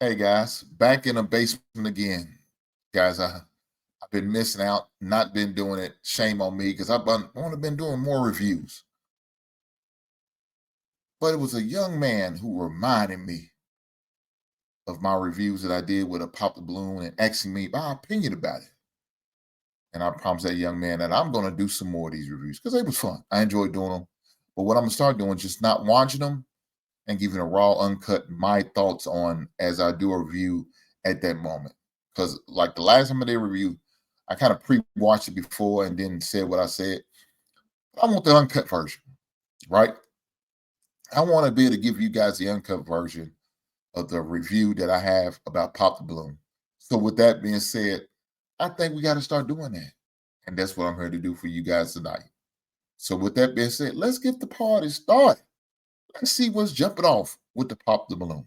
Hey guys, back in the basement again. Guys, I've been missing out, not been doing it. Shame on me because I've only been doing more reviews. But it was a young man who reminded me of my reviews that I did with a pop the balloon and asking me my opinion about it. And I promised that young man that I'm going to do some more of these reviews because they was fun. I enjoyed doing them. But what I'm going to start doing is just not watching them and giving a raw, uncut my thoughts on as I do a review at that moment. Because like the last time I did a review, I kind of pre-watched it before and then said what I said. I want the uncut version, right? I want to be able to give you guys the uncut version of the review that I have about Pop the Balloon. So with that being said, I think we got to start doing that. And that's what I'm here to do for you guys tonight. So with that being said, let's get the party started. Let's see what's jumping off with the Pop the Balloon.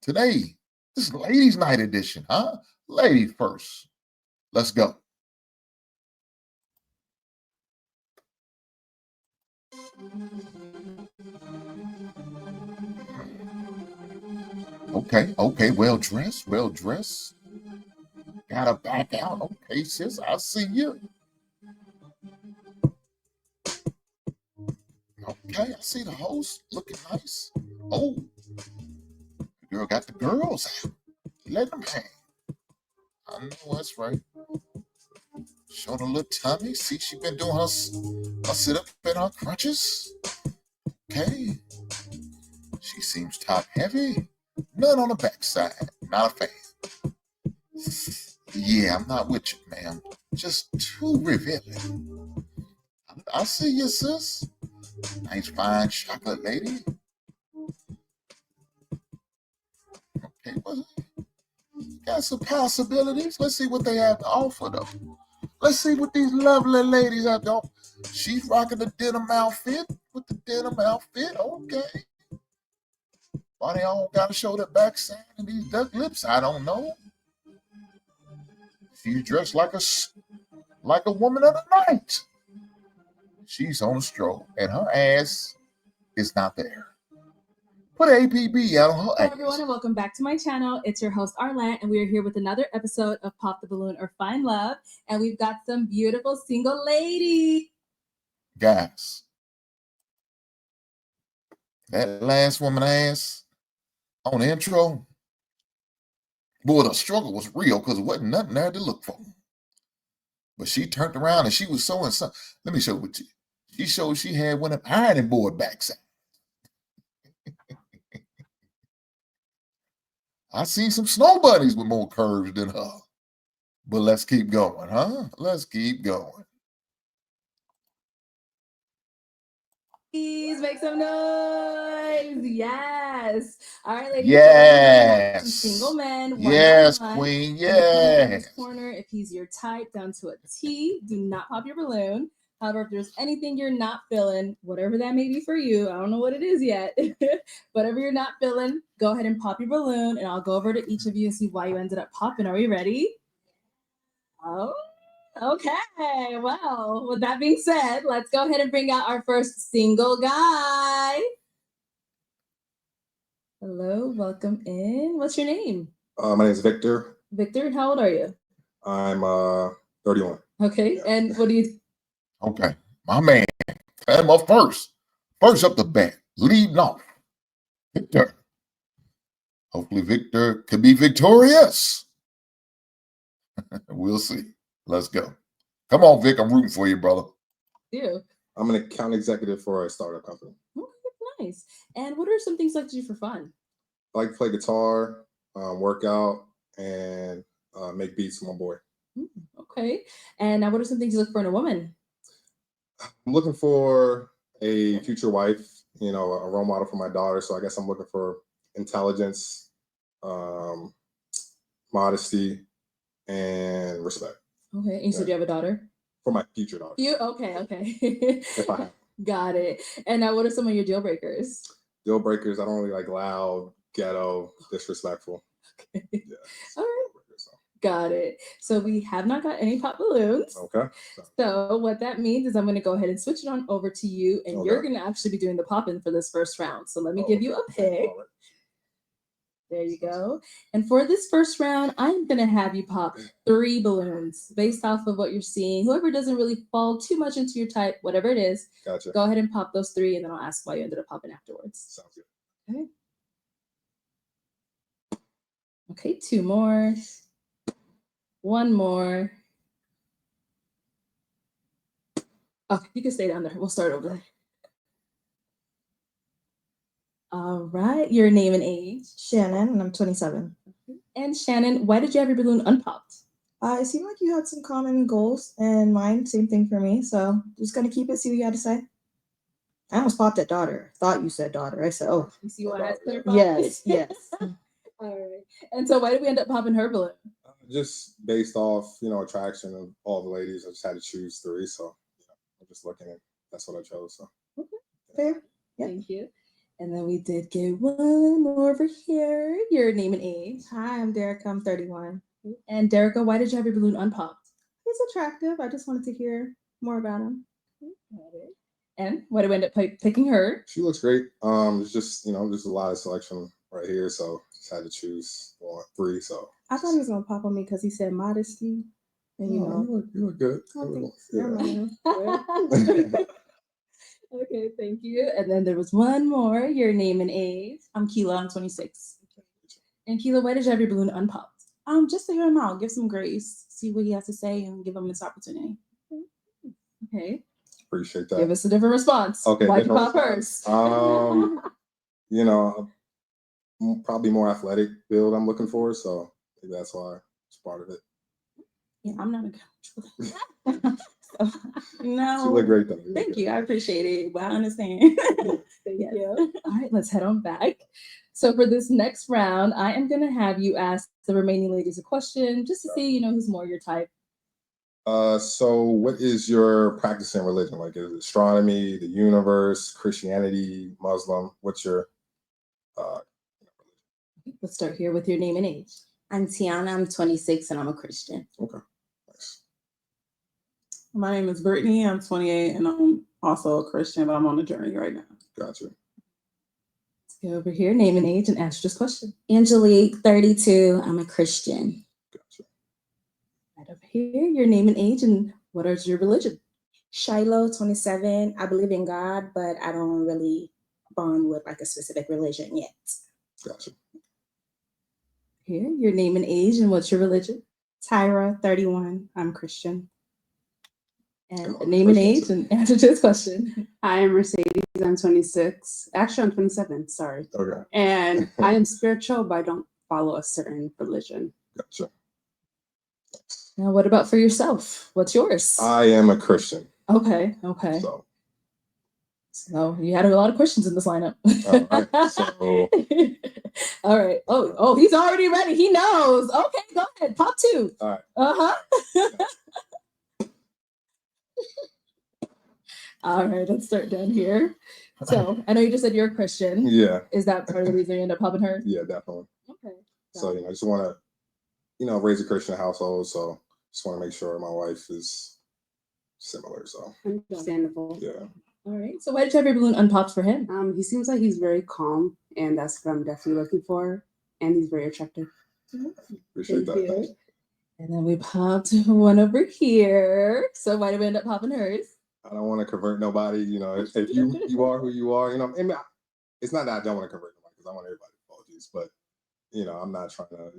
Today, this is Ladies' Night edition, huh? Ladies first. Let's go. Okay, well dressed, well dressed. Gotta back out. Okay, sis, I see you. Okay, I see the host looking nice. Oh, the girl got the girls out. Let them hang. I know that's right. Showing a little tummy. See, she been doing her sit up and her crunches. Okay. She seems top heavy. None on the backside. Not a fan. Yeah, I'm not with you, ma'am. Just too revealing. I see you, sis. Nice fine chocolate lady. Okay, well, got some possibilities. Let's see what they have to offer, though. Let's see what these lovely ladies have to offer. She's rocking the denim outfit with the denim outfit. Okay. Why they all got to show the backside and these duck lips? I don't know. She's dressed like a woman of the night. She's on a stroll, and her ass is not there. Put an APB out on her ass. Hello everyone and welcome back to my channel. It's your host Arlette and we are here with another episode of Pop the Balloon or Find Love. And we've got some beautiful single ladies. Guys, that last woman ass on the intro, boy, the struggle was real because there wasn't nothing there to look for. But she turned around and she was showing something. Let me show it to you. She showed she had one of them ironing board backside. I seen some snow bunnies with more curves than her. But let's keep going, huh? Let's keep going. Please make some noise. Yes. All right, ladies. Yes. Some single men. Yes, queen. Yes. In this corner, if he's your type down to a T, do not pop your balloon. However, if there's anything you're not feeling, whatever that may be for you, I don't know what it is yet. Whatever you're not feeling, go ahead and pop your balloon, and I'll go over to each of you and see why you ended up popping. Are we ready? Oh. Okay, well, with that being said, let's go ahead and bring out our first single guy. Hello, welcome in. What's your name? My name is Victor. Victor, how old are you? I'm 31. Okay, yeah. And what do you... Okay, my man, I'm up first. First up the bat, leading off, Victor. Hopefully Victor could be victorious. We'll see. Let's go. Come on, Vic. I'm rooting for you, brother. You. I'm an account executive for a startup company. Okay, nice. And what are some things you like to do for fun? I like to play guitar, work out, and make beats with my boy. Okay. And now what are some things you look for in a woman? I'm looking for a future wife, a role model for my daughter. So I guess I'm looking for intelligence, modesty, and respect. Okay, and you said you have a daughter? For my future daughter. Okay. If I have. Got it. And now what are some of your deal breakers? Deal breakers, I don't really like loud, ghetto, disrespectful. Okay. Yeah. All right. Got it. So we have not got any pop balloons. Okay. So what that means is I'm going to go ahead and switch it on over to you, and you're going to actually be doing the pop-in for this first round. So let me give you a pick. There you go. And for this first round, I'm going to have you pop 3 balloons based off of what you're seeing. Whoever doesn't really fall too much into your type, whatever it is, Gotcha. go ahead and pop those 3, and then I'll ask why you ended up popping afterwards. Sounds good. Okay. Okay, 2 more. 1 more. Okay, you can stay down there. We'll start over. All right, your name and age. Shannon, and I'm 27. And Shannon, why did you have your balloon unpopped? It seemed like you had some common goals, and mine, same thing for me. So just gonna keep it, see what you had to say. I almost popped at daughter. Thought you said daughter. I said, oh. You see why I had to clarify? Yes, yes. All right. And so why did we end up popping her balloon? Just based off, attraction of all the ladies, I just had to choose 3. So I'm just looking at that's what I chose. So Fair. Yep. Thank you. And then we did get 1 more over here. Your name and age. Hi, I'm Derek. I'm 31. And Derica, why did you have your balloon unpopped? He's attractive. I just wanted to hear more about him. Got it. And why did we end up picking her? she looks great. It's just there's a lot of selection right here, so just had to choose 3. So I thought he was gonna pop on me because he said modesty. And you know, you look good. I think, Yeah. never mind. Okay, thank you. And then there was 1 more. Your name and age. I'm Keela. I'm 26. And Keela, why did you have your balloon unpopped? Just to hear him out, give some grace, see what he has to say, and give him this opportunity. Okay. Appreciate that. Give us a different response. Okay, Why'd you different pop response. hers? Probably more athletic build I'm looking for, so maybe that's why it's part of it. Yeah, I'm not a coach. No. She look great though. Thank you. I appreciate it. But I understand. Thank Yes. you. All right, let's head on back. So for this next round, I am going to have you ask the remaining ladies a question just to see, who's more your type. So what is your practicing religion? Like, is it astronomy, the universe, Christianity, Muslim? What's your Let's start here with your name and age. I'm Tiana. I'm 26 and I'm a Christian. Okay, nice. My name is Brittany. I'm 28 and I'm also a Christian, but I'm on a journey right now. Gotcha. Let's go over here, name and age, and answer this question. Angelique, 32. I'm a Christian. Gotcha. Right over here, your name and age, and what is your religion? Shiloh, 27. I believe in God, but I don't really bond with like a specific religion yet. Gotcha. Here, your name and age, and what's your religion? Tyra, 31. I'm Christian. And Oh, name and Christian age, and answer to this question. I am Mercedes. I'm 26. Actually, I'm 27. Sorry. Okay. And I am spiritual, but I don't follow a certain religion. Gotcha. Now, what about for yourself? What's yours? I am a Christian. Okay. So you had a lot of questions in this lineup. All right. So All right. Oh, he's already ready. He knows. Okay, go ahead. Pop 2. all right. Uh-huh. All right, let's start down here. So I know you just said you're a Christian. Yeah. Is that part of the reason you end up popping her? Yeah, definitely. Okay. So I just want to, raise a Christian household. So just want to make sure my wife is similar. So Understandable. yeah. All right. So why did you have your balloon unpopped for him? He seems like he's very calm, and that's what I'm definitely looking for. And he's very attractive. Appreciate that. Thank you. Thanks. And then we popped 1 over here. So why did we end up popping hers? I don't want to convert nobody. If you are who you are, and it's not that I don't want to convert nobody because I want everybody to follow Jesus, but I'm not trying to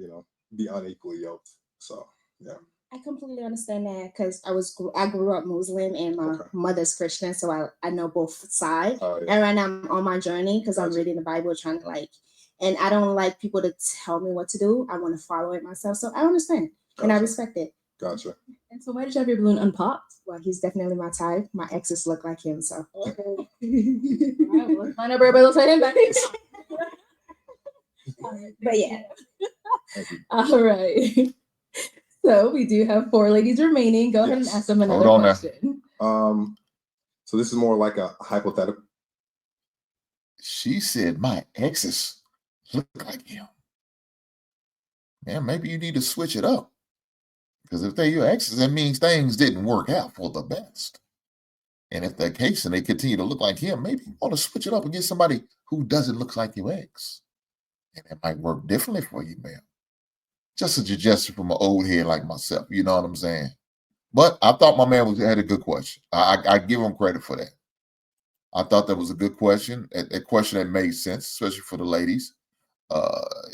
be unequally yoked. So yeah. I completely understand that because I grew up Muslim and my Okay. mother's Christian, so I know both sides. Yeah. And right now I'm on my journey because I'm Gotcha. reading the Bible, trying to and I don't like people to tell me what to do. I want to follow it myself. So I understand and I Gotcha. respect it. Gotcha. And so why did you have your balloon unpopped? Well, he's definitely my type. My exes look like him, so. Okay. All right, well, let's find out everybody looks like him back. But yeah. Thank you. All right. So we do have 4 ladies remaining. Go ahead and Yes. ask them another Hold on now. question. So this is more like a hypothetical. She said my exes look like him. Man, maybe you need to switch it up. Because if they're your exes, that means things didn't work out for the best. And if that's the case and they continue to look like him, maybe you want to switch it up and get somebody who doesn't look like your ex. And it might work differently for you, ma'am. Just a suggestion from an old head like myself. You know what I'm saying? But I thought my man had a good question. I give him credit for that. I thought that was a good question, a question that made sense, especially for the ladies.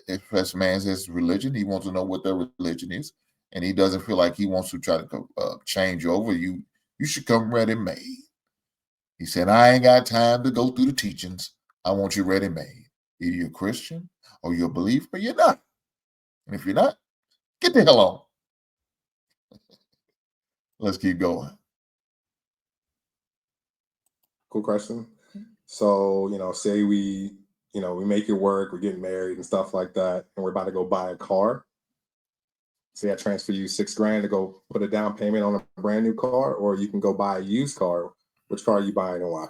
If this man has religion, he wants to know what their religion is, and he doesn't feel like he wants to try to change over. You should come ready-made. He said, I ain't got time to go through the teachings. I want you ready-made. Either you're a Christian or you're a believer or you're not. And if you're not, get the hell on. Let's keep going. Cool question. So, say we make it work, we're getting married and stuff like that, and we're about to go buy a car. Say I transfer you $6,000 to go put a down payment on a brand new car, or you can go buy a used car. Which car are you buying and why?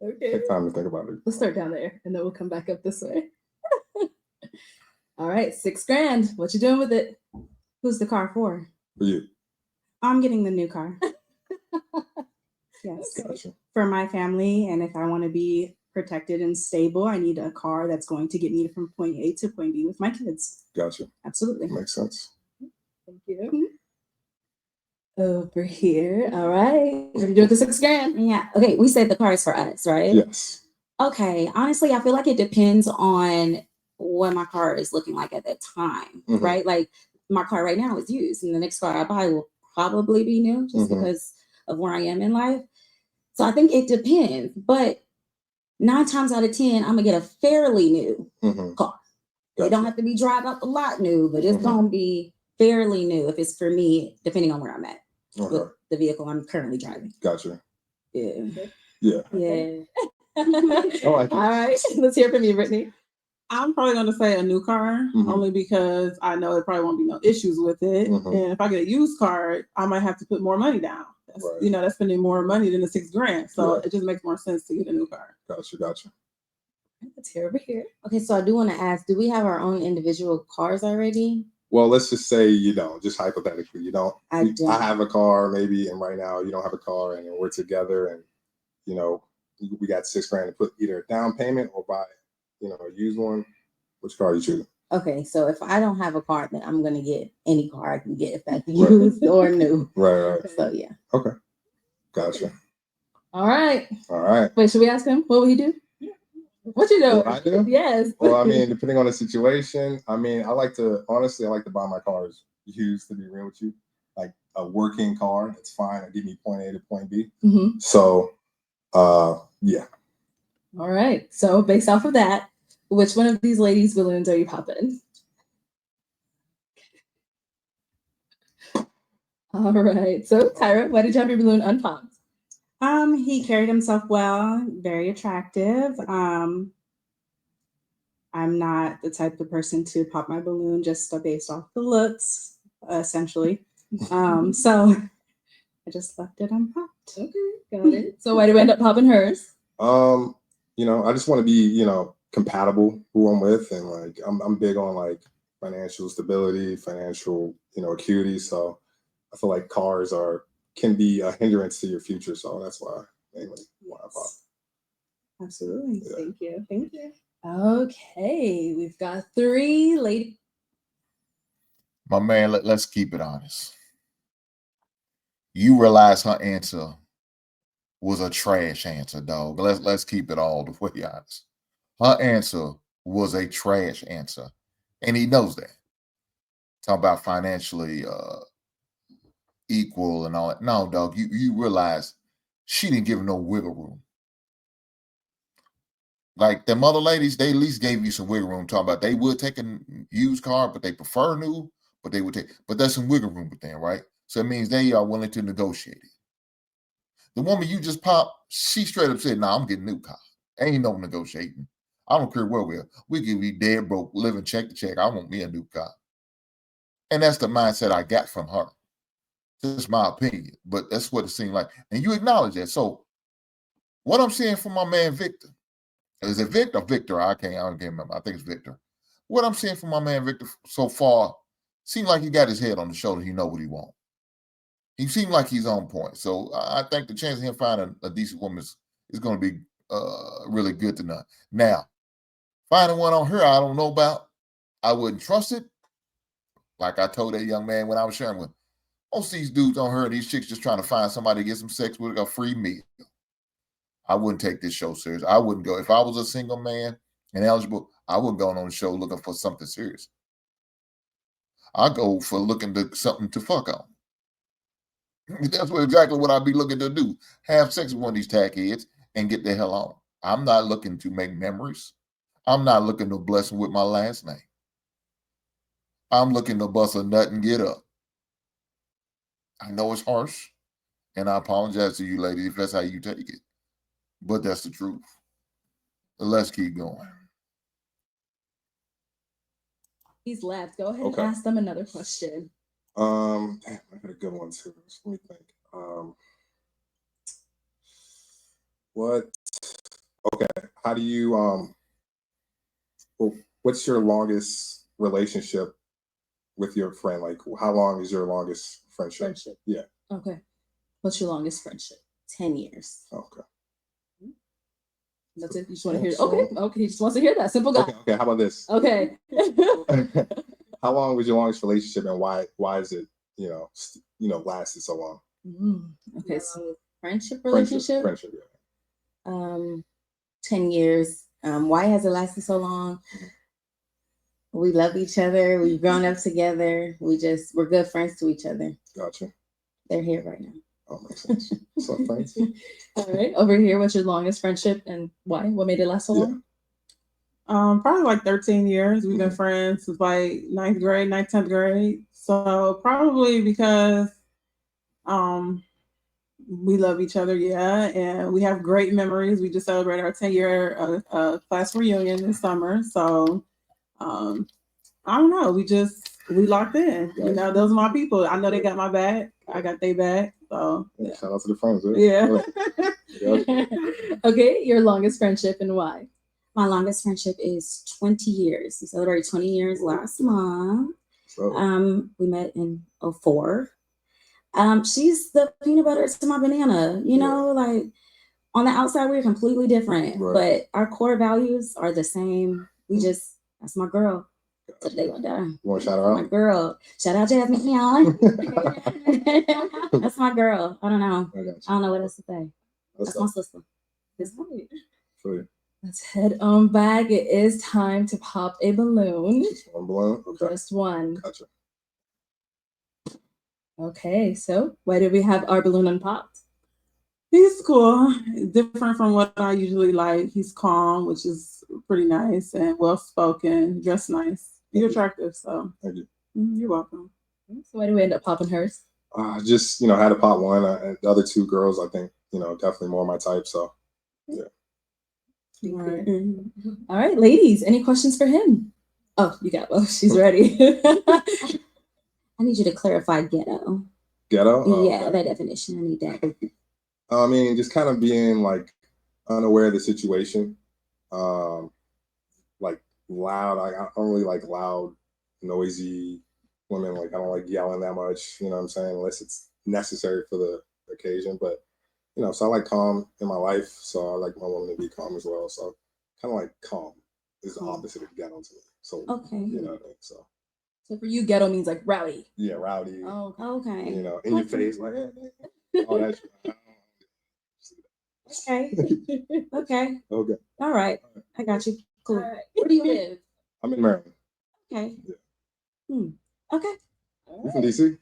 Okay. Take time to think about it. Let's start down there and then we'll come back up this way. All right, $6,000. What you doing with it? Who's the car for? For you. I'm getting the new car. Yes. Gotcha. For my family, and if I want to be protected and stable, I need a car that's going to get me from point A to point B with my kids. Gotcha. Absolutely. Makes sense. Thank you. Over here. All right. What are you doing with the $6,000? Yeah. Okay. We said the car is for us, right? Yes. Okay. Honestly, I feel like it depends on what my car is looking like at that time, Mhm. right? Like my car right now is used, and the next car I buy will probably be new just Mhm. because of where I am in life. So I think it depends. But 9 times out of 10, I'm gonna get a fairly new Mhm. car. It Gotcha. don't have to be drive up a lot new, but it's Mhm. gonna be fairly new if it's for me, depending on where I'm at with Okay. the vehicle I'm currently driving. Gotcha. Yeah. Yeah. Yeah. I like it. All right. Let's hear from you, Brittany. I'm probably going to say a new car, Mhm. only because I know there probably won't be no issues with it. Mhm. And if I get a used car, I might have to put more money down. That's, Right. that's spending more money than the $6,000. So Yeah. it just makes more sense to get a new car. Gotcha. Let's hear over here. Okay, so I do want to ask, do we have our own individual cars already? Well, let's just say you don't, just hypothetically, you don't. I don't. I have a car maybe, and right now you don't have a car, and we're together, and we got $6,000 to put either a down payment or buy, a used one. Which car are you choosing? Okay, so if I don't have a car, then I'm gonna get any car I can get, if that's Right. used or new. Right. So yeah. Okay. Gotcha. All right. All right. Wait, should we ask him? What will he do? What you doing? What I do? Yes. Well, I mean, depending on the situation, I like to buy my cars used, to be real with you. Like a working car, that's fine. It'll give me point A to point B. Mm-hmm. So, yeah. All right. So based off of that, which one of these ladies' balloons are you popping? All right. So Tyra, why did you have your balloon unpopped? He carried himself well, very attractive. I'm not the type of person to pop my balloon just based off the looks, essentially. So I just left it unpopped. Okay, got it. So why did we end up popping hers? I just want to be, compatible who I'm with, and like I'm big on like financial stability, financial, acuity. So I feel like cars can be a hindrance to your future. So that's why mainly why I pop. Absolutely. Yeah. Thank you. Thank you. Okay, we've got 3 ladies. My man, let's keep it honest. You realize her answer was a trash answer, dog. Let's keep it all the way honest. Her answer was a trash answer, and he knows that. Talk about financially equal and all that. No, dog, you realize she didn't give him no wiggle room. Like them other ladies, they at least gave you some wiggle room. Talking about they would take a used car, but they prefer new, but they would take, but there's some wiggle room with them, right? So it means they are willing to negotiate it. The woman you just popped, she straight up said, "Nah, I'm getting a new car. Ain't no negotiating. I don't care where we are. We could be dead broke, living check to check. I want me a new car." And that's the mindset I got from her. Just my opinion, but that's what it seemed like. And you acknowledge that. So what I'm seeing from my man Victor, is it Victor or Victor? I don't remember. I think it's Victor. What I'm seeing from my man Victor so far seems like he got his head on the shoulder. He know what he wants. He seemed like he's on point. So I think the chance of him finding a decent woman is going to be really good to know. Now, Finding one on her I don't know about, I wouldn't trust it. Like I told that young man when I was sharing with, most of these dudes on her, these chicks just trying to find somebody to get some sex with a free meal. I wouldn't take this show serious. I wouldn't go. If I was a single man and eligible, I wouldn't go on the show looking for something serious. I go for looking to something to fuck on. That's exactly what I'd be looking to do. Have sex with one of these tackheads and get the hell on. I'm not looking to make memories. I'm not looking to bless them with my last name. I'm looking to bust a nut and get up. I know it's harsh, and I apologize to you, ladies, if that's how you take it. But that's the truth. Let's keep going. He's left. Go ahead Okay. and ask them another question. Damn, I got a good one too. Let me think. What? Okay. How do you what's your longest relationship with your friend? Like, how long is your longest friendship? Friendship. Yeah. Okay. What's your longest friendship? 10 years. Okay. That's it. You just want to hear? So- Okay. He just wants to hear that. Simple guy. Okay. How about this? Okay. How long was your longest relationship, and why is it lasted so long? Okay. So Friendship, relationship. Friendship. Yeah. 10 years. Why has it lasted so long? We love each other. We've grown up together. We're good friends to each other. Gotcha. They're here right now. Oh, makes sense. So thanks. All right. Over here, what's your longest friendship and why? What made it last so long? Probably like 13 years. We've been friends since like 9th grade, 10th grade. So probably because we love each other, yeah, and we have great memories. We just celebrated our 10-year class reunion this summer. So I don't know. We locked in. You know, those are my people. I know they got my back. I got their back. So Yeah, shout out to the friends. Right? yeah. Okay. Your longest friendship and why? My longest friendship is 20 years. We celebrated 20 years last month. So, We met in 2004. She's the peanut butter to my banana. You know, like on the outside we're completely different, but our core values are the same. That's my girl. Today or die. You want to shout her My out? girl. Shout out Jasmine Young. That's my girl. I don't know. I got you. I don't know what else to say. Let's That's my sister. Feel you. Let's head on back. It is time to pop a balloon. Just one balloon. Okay. Just one. Gotcha. Okay, so why did we have our balloon unpopped? He's cool. Different from what I usually like. He's calm, which is pretty nice, and well spoken, dressed nice. You're attractive, so Thank you. You're welcome. So why did we end up popping hers? Just had to pop one. The other two girls, I think, definitely more my type. So yeah. All right. All right, ladies, any questions for him? Oh, you got both. She's ready. I need you to clarify ghetto. Ghetto? Oh, Yeah, okay. that definition. I need that. I mean, just kind of being like unaware of the situation. Like loud. I don't really like loud, noisy women. Like I don't like yelling that much. You know what I'm saying? Unless it's necessary for the occasion. But so I like calm in my life. So I like my woman to be calm as well. So kind of like calm is the opposite of ghetto to me. So Okay. you know what I mean? So for you, ghetto means like rowdy. yeah, rowdy. Oh, okay. In your face, like all that shit. Okay. Okay. Okay. All right. I got you. Cool. All right. Where do you live? I'm in Maryland. Okay. Yeah. Okay. You from DC?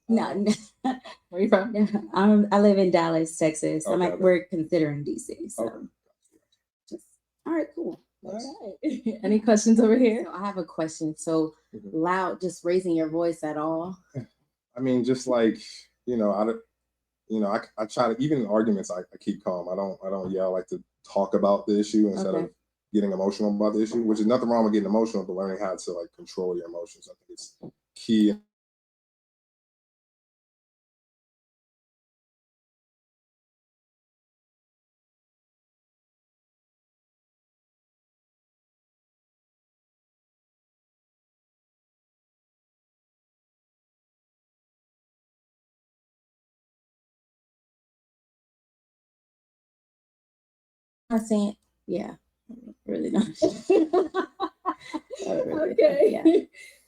No. Where are you from? I live in Dallas, Texas. Okay. We're considering DC. So Okay. all right, cool. All right. Any questions over here? So I have a question. So Mhm. loud, just raising your voice at all? I mean, just like I try to, even in arguments, I keep calm. I don't yell. I like to talk about the issue instead of getting emotional about the issue, which is nothing wrong with getting emotional, but learning how to like control your emotions. I think it's key. I'm not saying, yeah, really not. Okay. Yeah.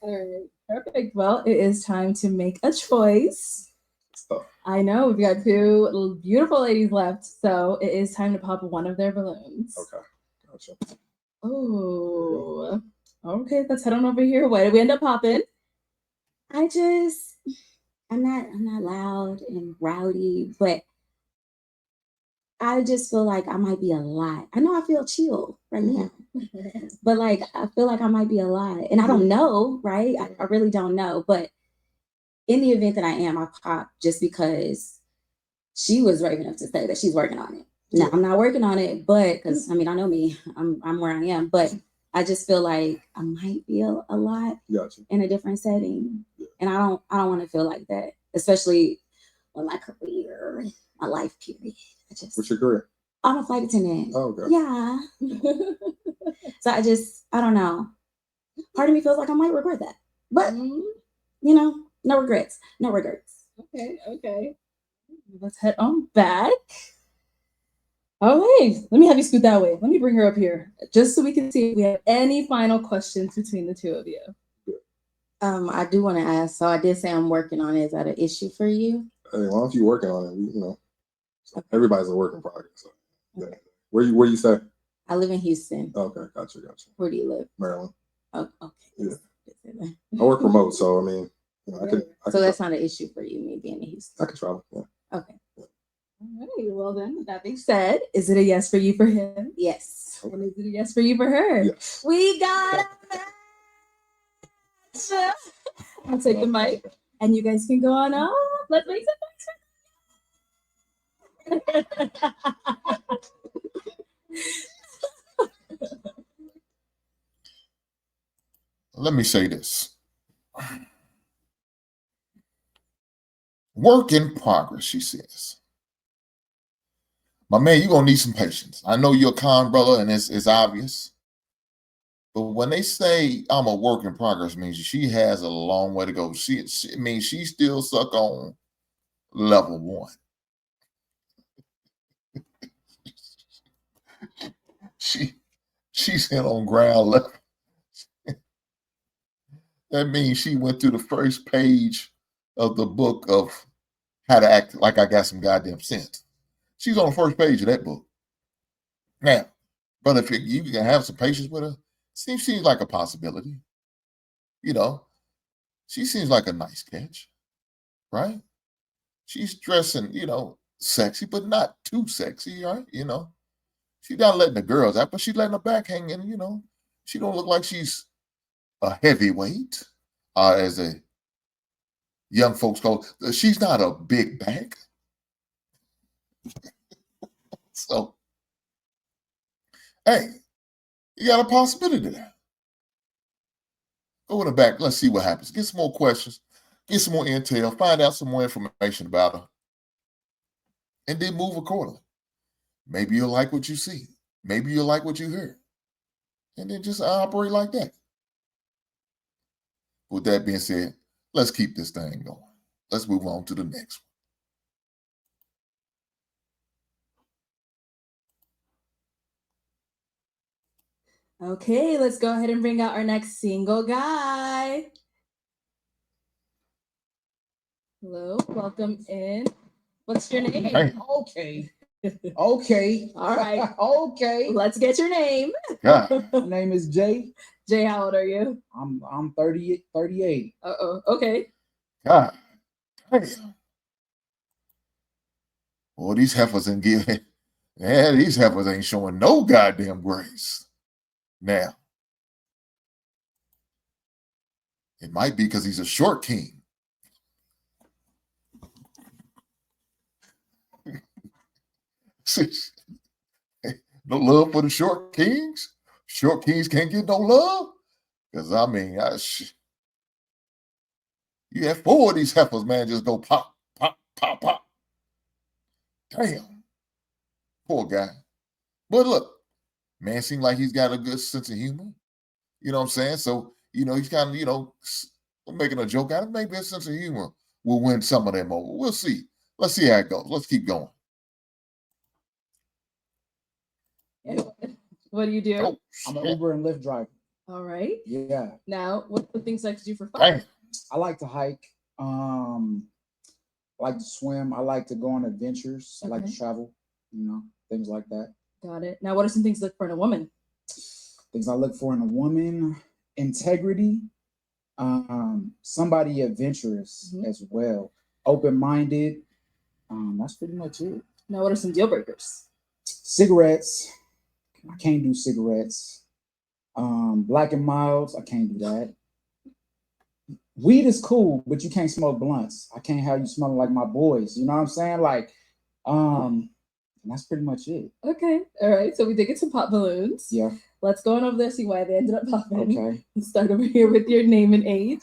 All right. Perfect. Well, it is time to make a choice. Stuff. I know we've got two beautiful ladies left, so it is time to pop one of their balloons. Okay. Gotcha. Oh. Okay, let's head on over here. What did we end up popping? I'm not loud and rowdy, but I just feel like I might be a lot. I know I feel chill right now, but like I feel like I might be a lot, and I don't know, right? I really don't know. But in the event that I am, I pop just because she was brave enough to say that she's working on it. Now I'm not working on it, but because I mean I know me, I'm where I am, but I just feel like I might be a lot Gotcha. in a different setting, and I don't want to feel like that, especially with my career, my life period. What's your career? I'm a flight attendant. Oh, okay. Yeah. So I don't know. Part of me feels like I might regret that, but you know, no regrets. No regrets. Okay. Let's head on back. Okay, let me have you scoot that way. Let me bring her up here just so we can see if we have any final questions between the two of you. I do want to ask. So I did say I'm working on it. Is that an issue for you? Hey, as long as you're working on it, you know, everybody's a work in progress. So. Yeah. Where you say? I live in Houston. Okay, gotcha. Where do you live? Maryland. Oh, okay. Yeah. I work remote, so I mean, you know, I could. So that's not an issue for you, me being in Houston. I could travel. Yeah. Okay. All right. Well then, with that being said, is it a yes for you for him? Yes. And is it a yes for you for her? Yes. We got a match. I'll take the mic, and you guys can go on up. Let's make some noise. Let me say this. Work in progress, she says. My man, you're going to need some patience. I know you're a con brother, and it's obvious. But when they say I'm a work in progress, means she has a long way to go. She means she's still stuck on level 1. She's in on ground level. That means she went through the first page of the book of how to act like I got some goddamn sense. She's on the first page of that book. Now, but if you can have some patience with her, seems like a possibility. You know, she seems like a nice catch, right? She's dressing, you know, sexy, but not too sexy, right? You know, she's not letting the girls out, but she's letting her back hang in, you know. She don't look like she's a heavyweight, as a young folks call it. She's not a big back. So, hey, you got a possibility there. Go in the back. Let's see what happens. Get some more questions. Get some more intel. Find out some more information about her. And then move accordingly. Maybe you'll like what you see. Maybe you'll like what you hear. And then just operate like that. With that being said, let's keep this thing going. Let's move on to the next one. Okay, let's go ahead and bring out our next single guy. Hello, welcome in. What's your name? Okay. Okay. All right. Okay. Let's get your name. God. My name is Jay. Jay, how old are you? I'm 38. Uh-oh. Okay. God. Damn. Boy, these heifers ain't giving. Yeah, these heifers ain't showing no goddamn grace. Now, it might be because he's a short king. No love for the short kings? Short kings can't get no love? Because, I mean, you have 4 of these heifers, man, just go pop, pop, pop, pop. Damn. Poor guy. But look, man seems like he's got a good sense of humor. You know what I'm saying? So, you know, he's kind of, you know, making a joke out of it. Maybe a sense of humor will win some of them over. We'll see. Let's see how it goes. Let's keep going. What do you do? Oh, I'm an Uber and Lyft driver. All right. Yeah. Now, what the things like to do for fun? Dang. I like to hike. I like to swim. I like to go on adventures. I like to Okay. travel, things like that. Got it. Now, what are some things to look for in a woman? Things I look for in a woman: integrity, somebody adventurous as well, open-minded. That's pretty much it. Now, what are some deal breakers? Cigarettes. I can't do cigarettes. Black and milds. I can't do that. Weed is cool, but you can't smoke blunts. I can't have you smelling like my boys. You know what I'm saying? Like, and that's pretty much it. Okay. All right. So we did get some pop balloons. Yeah. Let's go on over there, see why they ended up popping. Okay. Let's start over here with your name and age.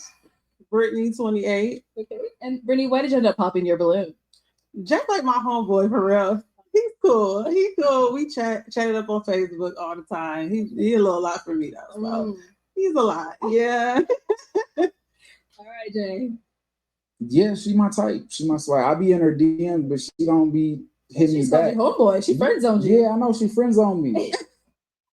Brittany, 28. Okay. And Brittany, why did you end up popping your balloon? Just like my homeboy, for real. He's cool. He's cool. We chatted up on Facebook all the time. He a little lot for me though. So he's a lot. Yeah. All right, Jay. Yeah, she my type. She my swag. I be in her DM, but she don't be hitting me She's back. your homeboy. She friend zoned you. Yeah, I know she friends on me.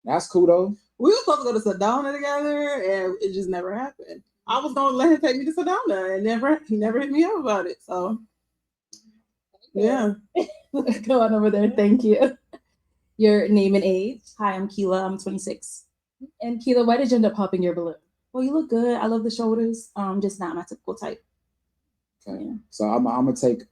That's cool though. We were supposed to go to Sedona together, and it just never happened. I was gonna let him take me to Sedona, and he never hit me up about it. So yeah. Let's go on over there. Thank you. Your name and age. Hi, I'm Keela. I'm 26. And Keela, why did you end up popping your balloon? Well, you look good. I love the shoulders. Just not my typical type. Okay. Yeah. So I'm gonna take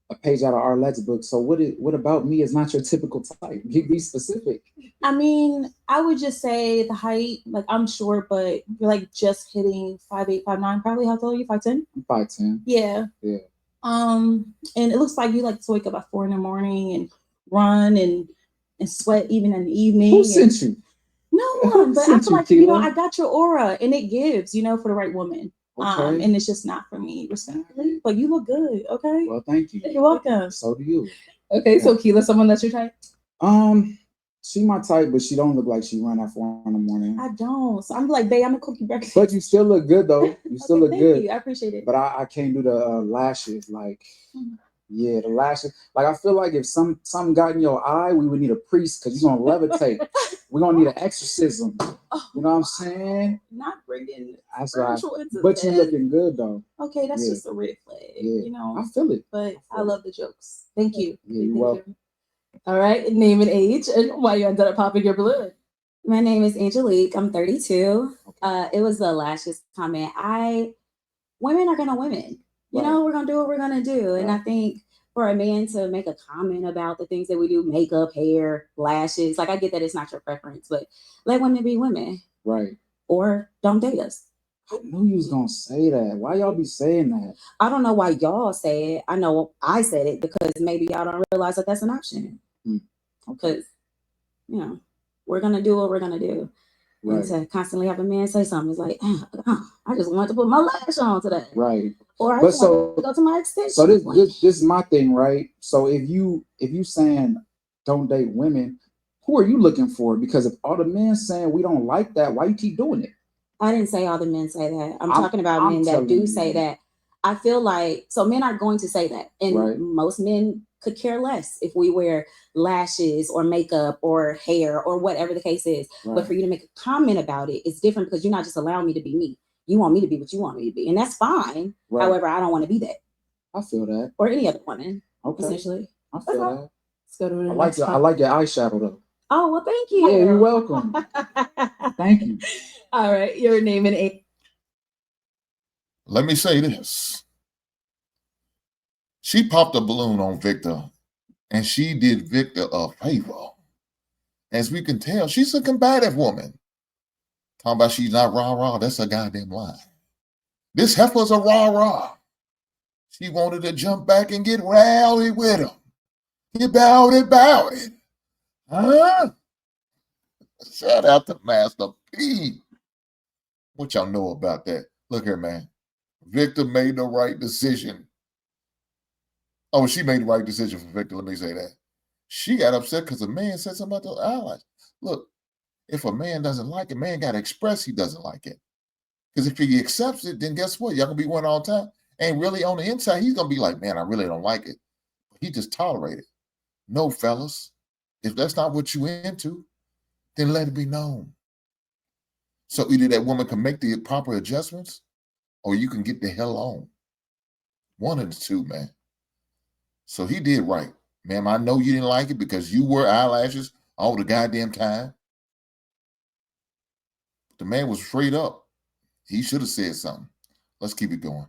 a page out of Arlette's book. So what about me is not your typical type? Be specific. I mean, I would just say the height. Like, I'm short, but you're like just hitting 5'8", 5'9". Probably. How tall are you? 5'10"? I'm 5'10". Yeah. Yeah. And it looks like you like to wake up at 4 a.m. and run and sweat even in the evening. Who sent you? No one, but I Sent feel you, like Keela? I got your aura, and it gives, for the right woman. Okay. And it's just not for me, respectfully. But you look good. Okay. Well, thank you. You're welcome. So do you. Okay, so Keela, someone that's your type? She my type, but she don't look like she run at 4 a.m. I don't. So I'm like, babe, I'm gonna cook you breakfast. But you still look good though. You still look thank good. you. I appreciate it. But I can't do the lashes. Like, yeah, the lashes. Like, I feel like if something got in your eye, we would need a priest because you're gonna levitate. We're gonna need an exorcism. You know what I'm saying? Not bringing That's right. spiritual into But you this. looking good though. Okay, that's Yeah. just a red flag. Yeah. I feel it. But I love the jokes. Thank you. Yeah, you're welcome. All right, name and age, and why you ended up popping your balloon. My name is Angelique. I'm 32. It was the lashes comment. Women are gonna women. You know, we're gonna do what we're gonna do. And I think for a man to make a comment about the things that we do, makeup, hair, lashes, like I get that it's not your preference, but let women be women. Right. Or don't date us. I knew you was gonna say that. Why y'all be saying that? I don't know why y'all say it. I know I said it because maybe y'all don't realize that that's an option. Because, we're going to do what we're going to do. Right. And to constantly have a man say something is like, I just want to put my lash on today. Right. Or I just want to go to my extension. So this is my thing, right? So if you saying don't date women, who are you looking for? Because if all the men saying we don't like that, why you keep doing it? I didn't say all the men say that. I'm talking about men that do say that. I feel like, so men are going to say that. And most men could care less if we wear lashes or makeup or hair or whatever the case is. But for you to make a comment about it, it's different because you're not just allowing me to be me. You want me to be what you want me to be. And that's fine. However, I don't want to be that. I feel that. Or any other woman, I essentially. feel that. Let's go to the next I like your eyeshadow though. Oh, well, thank you. Yeah, you're welcome. Thank you. All right, your name and age. Let me say this. She popped a balloon on Victor, and she did Victor a favor. As we can tell, she's a combative woman. Talking about she's not rah-rah, that's a goddamn lie. This heifer's a rah-rah. She wanted to jump back and get rowdy with him. Get about it. Huh? Shout out to Master P. What y'all know about that? Look here, man. Victor made the right decision. Oh, she made the right decision for Victor. Let me say that. She got upset because a man said something about those allies. Look, if a man doesn't like it, man got to express he doesn't like it. Because if he accepts it, then guess what? Y'all going to be one all the time. And really on the inside, he's going to be like, man, I really don't like it. He just tolerate it. No, fellas. If that's not what you into, then let it be known. So either that woman can make the proper adjustments or you can get the hell on. One of the two, man. So he did right. Ma'am, I know you didn't like it because you wore eyelashes all the goddamn time. The man was straight up. He should have said something. Let's keep it going.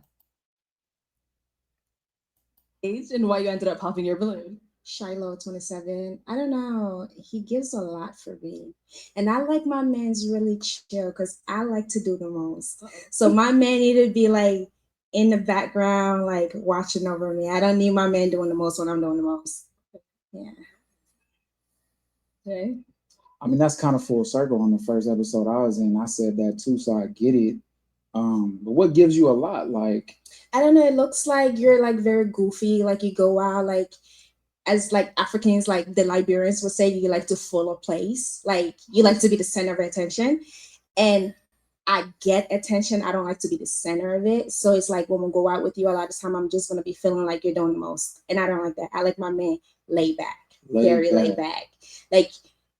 Age and why you ended up popping your balloon. Shiloh, 27. I don't know. He gives a lot for me. And I like my man's really chill because I like to do the most. So my man need to be like in the background, like watching over me. I don't need my man doing the most when I'm doing the most. Yeah. Okay. I mean, that's kind of full circle on the first episode I was in. I said that too, so I get it. But what gives you a lot? Like, I don't know. It looks like you're like very goofy. Like you go out like as like Africans, like the Liberians would say, you like to fill a place. Like you like to be the center of attention. And I get attention. I don't like to be the center of it. So it's like when we go out with you a lot of time, I'm just gonna be feeling like you're doing the most. And I don't like that. I like my man laid back. Laid back. Like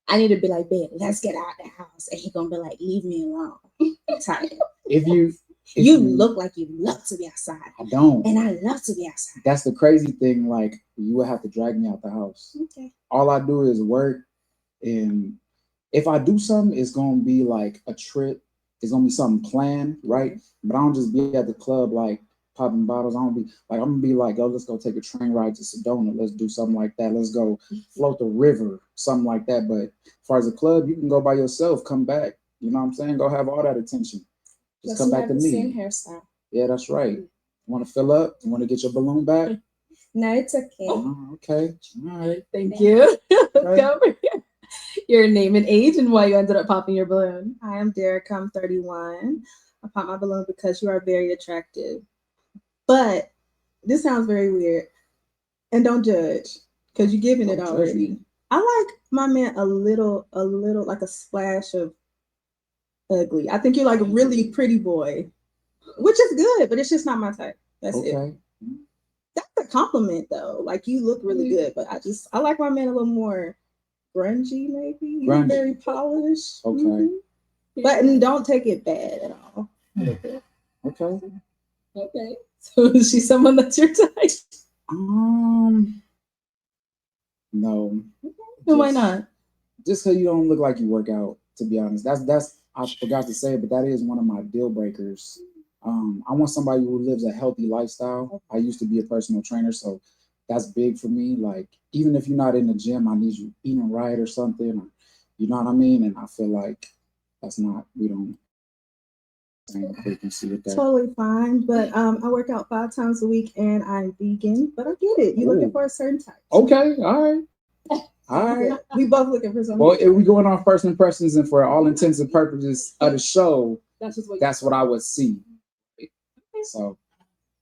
I need to be like, babe, let's get out of the house. And he gonna be like, leave me alone. I'm tired. If you look like you love to be outside. I don't. And I love to be outside. That's the crazy thing. Like, you would have to drag me out the house. Okay. All I do is work. And if I do something, it's going to be like a trip. It's going to be something planned, right? But I don't just be at the club, like, popping bottles. I'm going to be like, oh, let's go take a train ride to Sedona. Let's do something like that. Let's go float the river, something like that. But as far as a club, you can go by yourself, come back. You know what I'm saying? Go have all that attention. Just come back to me. Same hairstyle. Yeah, that's right. You want to fill up? You want to get your balloon back? No, it's okay. Oh, okay. All right. Thank you. Let's go over here. Your name and age and why you ended up popping your balloon. Hi, I'm Derek. I'm 31. I popped my balloon because you are very attractive. But this sounds very weird. And don't judge because you're giving it already. I like my man a little, like a splash of ugly. I think you're like a really pretty boy, which is good, but it's just not my type. That's it. That's a compliment though. Like you look really good, but I like my man a little more grungy, maybe. Grungy. Very polished. Okay. Mm-hmm. But don't take it bad at all. Okay. Okay. So is she someone that's your type? No. And why not? Just because you don't look like you work out, to be honest. That's I forgot to say, but that is one of my deal breakers. I want somebody who lives a healthy lifestyle. I used to be a personal trainer, so that's big for me. Like, even if you're not in the gym, I need you eating right or something. Or, you know what I mean? And I feel like we don't same frequency with that. Totally fine, but I work out 5 times a week and I'm vegan, but I get it. You're looking for a certain type. Okay, all right. All right. We both looking for something. Well, if we going on first impressions and for all intents and purposes of the show, that's what I would see. So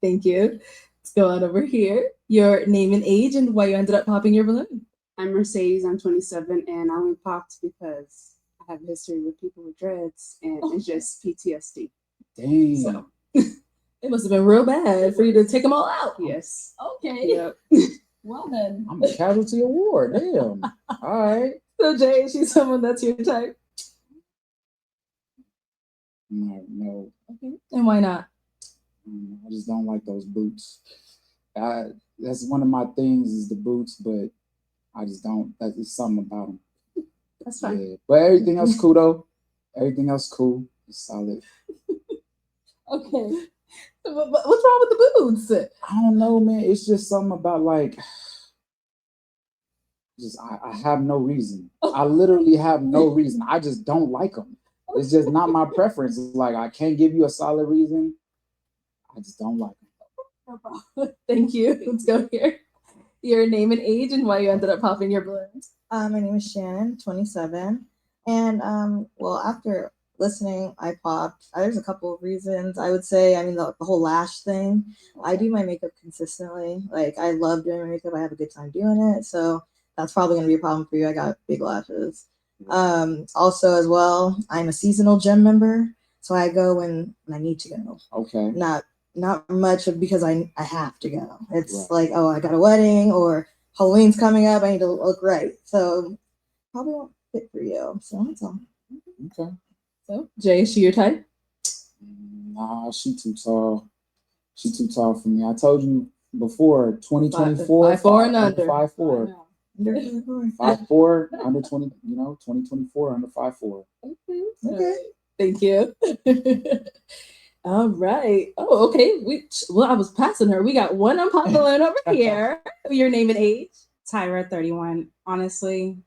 thank you. Let's go on over here. Your name and age and why you ended up popping your balloon. I'm Mercedes, I'm 27, and I only popped because I have a history with people with dreads, and it's just PTSD. Dang. So, it must have been real bad for you to take them all out. Yes. Okay. Yep. Well then. I'm a casualty award. Damn. All right. So Jay, is she someone that's your type? No. Okay. And why not? I just don't like those boots. That's one of my things is the boots, but I just don't. There's something about them. That's fine. Yeah. But everything else cool though. Everything else cool. It's solid. Okay. What's wrong with the boots? I don't know, man. It's just something about like. I have no reason. I literally have no reason. I just don't like them. It's just not my preference. Like I can't give you a solid reason. I just don't like them. No problem. Thank you. Let's go here. Your name and age and why you ended up popping your balloons. My name is Shannon, 27. And well, after listening, I popped. There's a couple of reasons. I would say, I mean, the whole lash thing. I do my makeup consistently. Like, I love doing my makeup. I have a good time doing it. So that's probably going to be a problem for you. I got big lashes. Also, as well, I'm a seasonal gym member. So I go when I need to go. Okay. Not much because I have to go. It's like, oh, I got a wedding or Halloween's coming up. I need to look right. So probably won't fit for you. So that's all. Okay. So, Jay, is she your type? Nah, she too tall. She too tall for me. I told you before, 2024, 5'4" and under. 5'4". 5'4", under 20, 2024, under 5'4". Okay. Thank you. All right. Oh, okay. I was passing her. We got one unpopular over here. Your name and age. Tyra, 31. Honestly,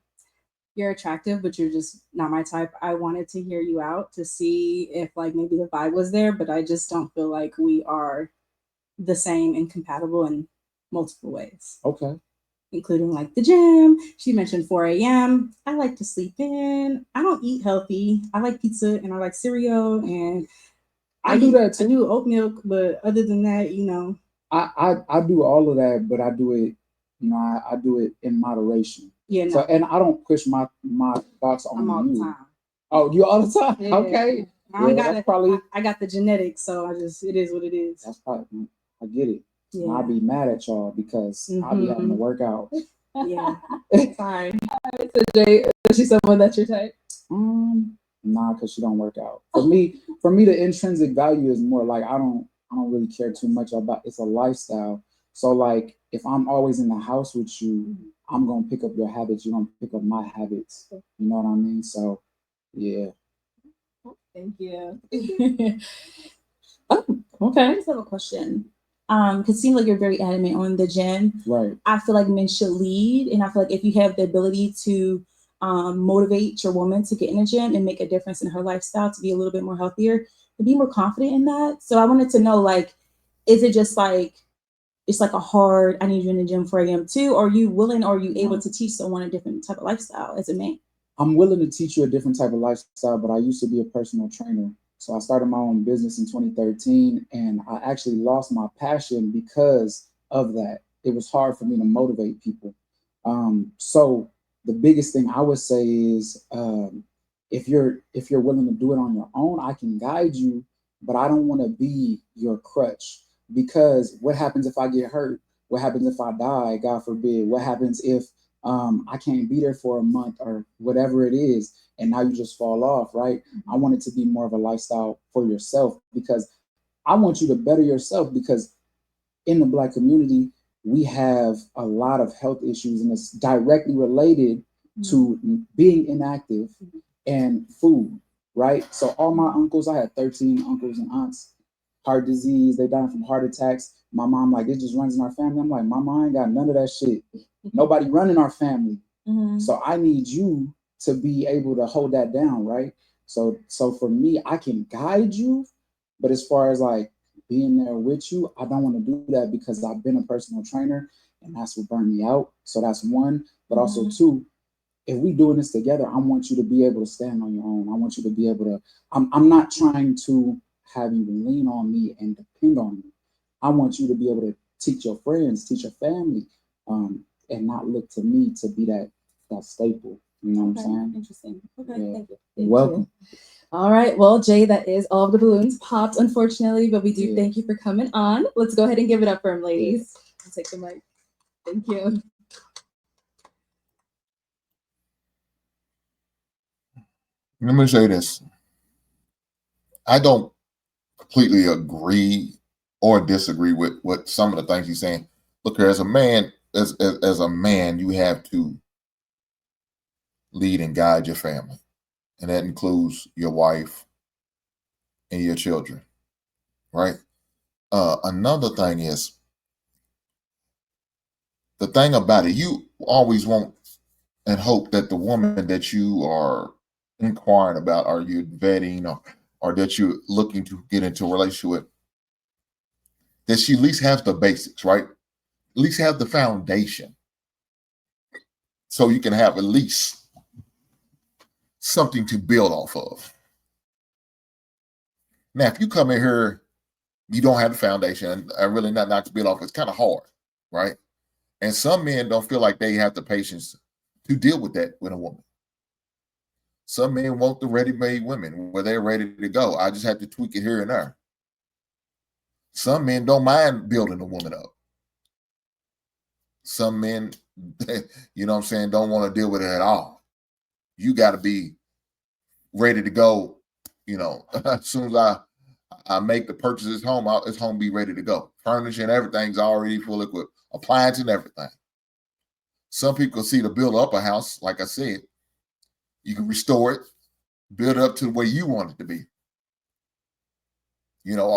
you're attractive, but you're just not my type. I wanted to hear you out to see if like maybe the vibe was there, but I just don't feel like we are the same and compatible in multiple ways. Okay. Including like the gym. She mentioned 4 a.m. I like to sleep in. I don't eat healthy. I like pizza and I like cereal and I do that too. I do oat milk, but other than that, I do all of that, but I do it, I do it in moderation. Yeah, no. So, and I don't push my thoughts on I'm all you. the time. Oh, you all the time? Yeah. Okay. I got the genetics, so it is what it is. That's probably, I get it. Yeah. I'll be mad at y'all because I'll be having to work out. Yeah. Sorry. So Jay, is she someone that's your type? Nah, because she don't work out. For me, the intrinsic value is more like I don't really care too much about. It's a lifestyle. So like, if I'm always in the house with you, I'm gonna pick up your habits. You're gonna pick up my habits. You know what I mean? So, yeah. Thank you. Oh, okay. I just have a question. Because it seems like you're very adamant on the gym. Right. I feel like men should lead, and I feel like if you have the ability to motivate your woman to get in the gym and make a difference in her lifestyle to be a little bit more healthier, to be more confident in that. So I wanted to know, like, is it just like it's like a hard, I need you in the gym 4 a.m. too? Or are you willing, or are you able to teach someone a different type of lifestyle as a man? I'm willing to teach you a different type of lifestyle, but I used to be a personal trainer. So I started my own business in 2013, and I actually lost my passion because of that. It was hard for me to motivate people. So the biggest thing I would say is, if you're willing to do it on your own, I can guide you, but I don't want to be your crutch, because what happens if I get hurt? What happens if I die? God forbid. What happens if I can't be there for a month or whatever it is, and now you just fall off, right? I want it to be more of a lifestyle for yourself, because I want you to better yourself, because in the Black community, we have a lot of health issues, and it's directly related to being inactive and food, right? So all my uncles, I had 13 uncles and aunts, heart disease, they died from heart attacks. My mom, like, it just runs in our family. I'm like, Mama, I ain't got none of that shit. Nobody running our family. So I need you to be able to hold that down, right? So for me, I can guide you, but as far as like being there with you, I don't want to do that, because I've been a personal trainer and that's what burned me out. So that's one. But also two, if we doing this together, I want you to be able to stand on your own. I want you to be able to, I'm not trying to have you lean on me and depend on me. I want you to be able to teach your friends, teach your family, and not look to me to be that staple. You know what I'm saying? Interesting. Okay, Yeah. thank you. You're welcome. All right. Well, Jay, that is all of the balloons popped, unfortunately, but we do thank you for coming on. Let's go ahead and give it up for him, ladies. I'll take the mic. Thank you. Let me say this. I don't completely agree or disagree with what some of the things he's saying. Look, as a man, as a man, you have to lead and guide your family, and that includes your wife and your children, right? Another thing is, the thing about it, you always want and hope that the woman that you are inquiring about, or you're vetting, or that you're looking to get into a relationship with, that she at least has the basics, right? At least have the foundation, so you can have at least something to build off of. Now, if you come in here, you don't have the foundation, and really not to build off, it's kind of hard, right? And some men don't feel like they have the patience to deal with that with a woman. Some men want the ready-made women where they're ready to go. I just have to tweak it here and there. Some men don't mind building a woman up. Some men, you know what I'm saying, don't want to deal with it at all. You got to be ready to go You know, as soon as I make the purchase of this home, this home be ready to go. Furniture and everything's already fully equipped, appliance and everything. Some people see to build up a house, like I said, you can restore it, build it up to the way you want it to be. You know,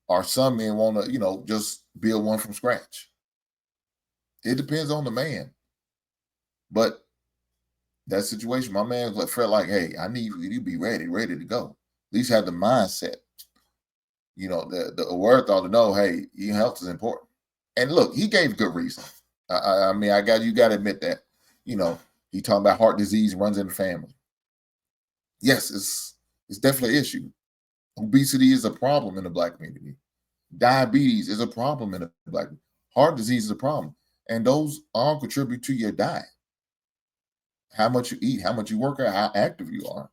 or some men want to, you know, just build one from scratch. It depends on the man. But that situation, my man felt like, hey, I need you to be ready to go. At least have the mindset, you know, the wherewithal to know, hey, your health is important. And look, he gave good reason. I mean, you got to admit that, you know, he talking about heart disease runs in the family. Yes, it's definitely an issue. Obesity is a problem in the Black community. Diabetes is a problem in the Black community. Heart disease is a problem. And those all contribute to your diet. How much you eat, how much you work out, how active you are.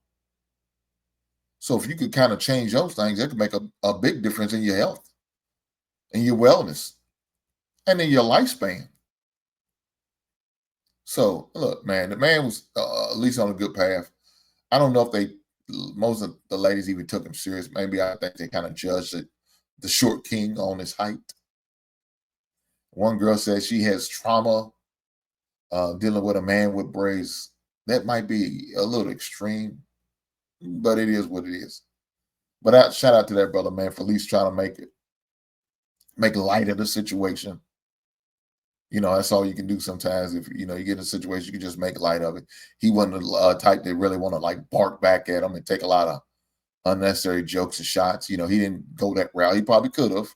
So if you could kind of change those things, that could make a big difference in your health and your wellness and in your lifespan. So look, man, the man was at least on a good path. I don't know if most of the ladies even took him serious. Maybe I think they kind of judged the short king on his height. One girl said she has trauma dealing with a man with braids. That might be a little extreme, but it is what it is. But shout out to that brother, man, for at least trying to make light of the situation. You know, that's all you can do sometimes. If you know you get in a situation, you can just make light of it. He wasn't the type that really want to like bark back at him and take a lot of unnecessary jokes and shots. You know, he didn't go that route. He probably could have,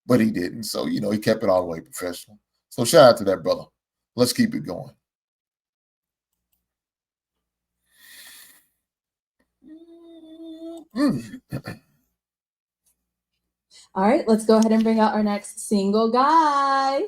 but he didn't. So, you know, he kept it all the way professional. So shout out to that brother. Let's keep it going. All right, let's go ahead and bring out our next single guy.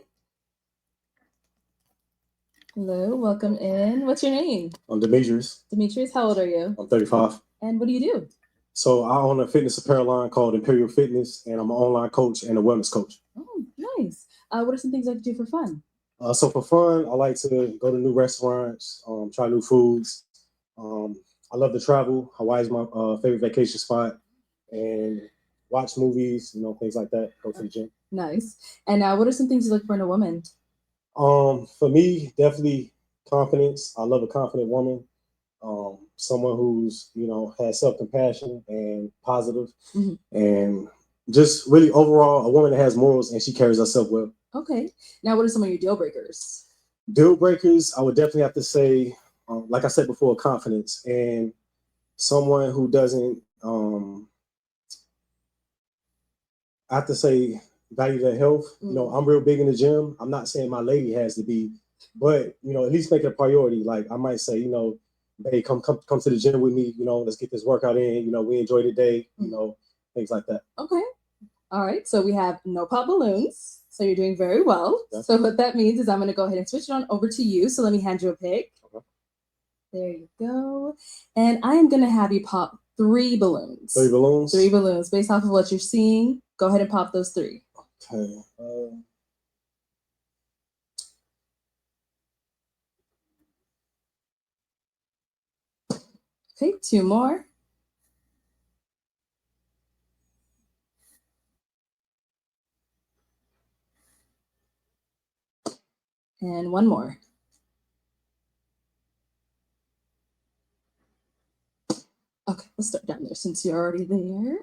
Hello, welcome in. What's your name? I'm Demetrius. Demetrius, how old are you? I'm 35. And what do you do? So I own a fitness apparel line called Imperial Fitness, and I'm an online coach and a wellness coach. Oh, nice. What are some things I can do for fun? So for fun, I like to go to new restaurants, try new foods. I love to travel. Hawaii is my favorite vacation spot, and watch movies, you know, things like that. Go to the gym. Nice. And what are some things you look for in a woman? For me, definitely confidence. I love a confident woman. Someone who's, you know, has self-compassion and positive, and just really overall a woman that has morals and she carries herself well. Okay. Now, what are some of your deal breakers? Deal breakers, I would definitely have to say, like I said before, confidence and someone who doesn't, I have to say, value their health. You know, I'm real big in the gym. I'm not saying my lady has to be, but, you know, at least make it a priority. Like I might say, you know, hey, come to the gym with me. You know, let's get this workout in. You know, we enjoy the day. You know, things like that. Okay. All right. So we have no pop balloons. So you're doing very well. Yeah. So what that means is I'm going to go ahead and switch it on over to you. So let me hand you a pick. Okay. There you go. And I am going to have you pop 3 balloons. 3 balloons? 3 balloons. Based off of what you're seeing, go ahead and pop those 3. Okay. Okay, 2 more. And 1 more. Okay, let's start down there since you're already there.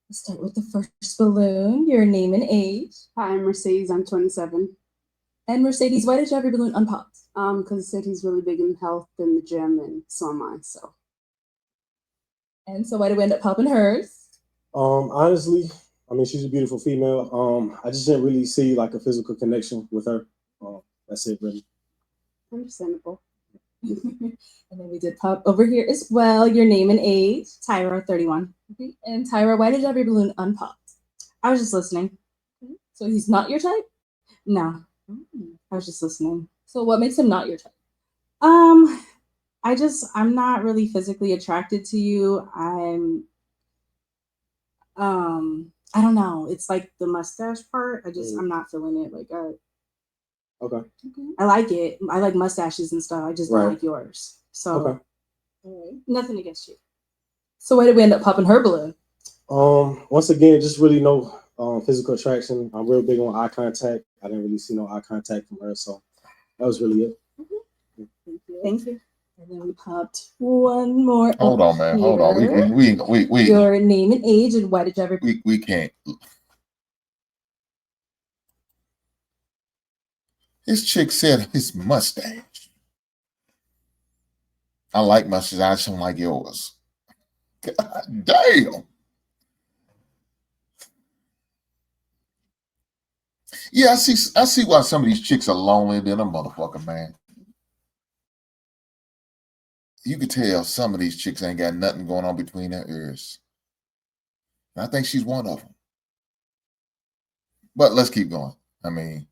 Let's start with the first balloon. Your name and age. Hi, I'm Mercedes. I'm 27. And Mercedes, why did you have your balloon unpopped? Because it said he's really big in health in the gym, and so am I. So. And so why did we end up popping hers? Honestly, I mean, she's a beautiful female. I just didn't really see like a physical connection with her. That's it, really. Understandable. And then we did pop over here as well. Your name and age. Tyra, 31. Okay. And Tyra, why did you have your balloon unpopped? I was just listening. Okay. So he's not your type? No. I was just listening. So what makes him not your type? I'm not really physically attracted to you. I don't know. It's like the mustache part. I'm not feeling it. Like, okay. I like it. I like mustaches and stuff. I just don't like yours. So, all right. Nothing against you. So why did we end up popping her balloon? Once again, just really no physical attraction. I'm real big on eye contact. I didn't really see no eye contact from her, so that was really it. Thank you. And then we popped one more. Hold on, man. Hold on. We Your name and age, and why did you ever? We can't. This chick said his mustache. I like mustache. I just don't like yours. God damn. Yeah, I see why some of these chicks are lonely than a motherfucker, man. You could tell some of these chicks ain't got nothing going on between their ears. And I think she's one of them. But let's keep going. I mean,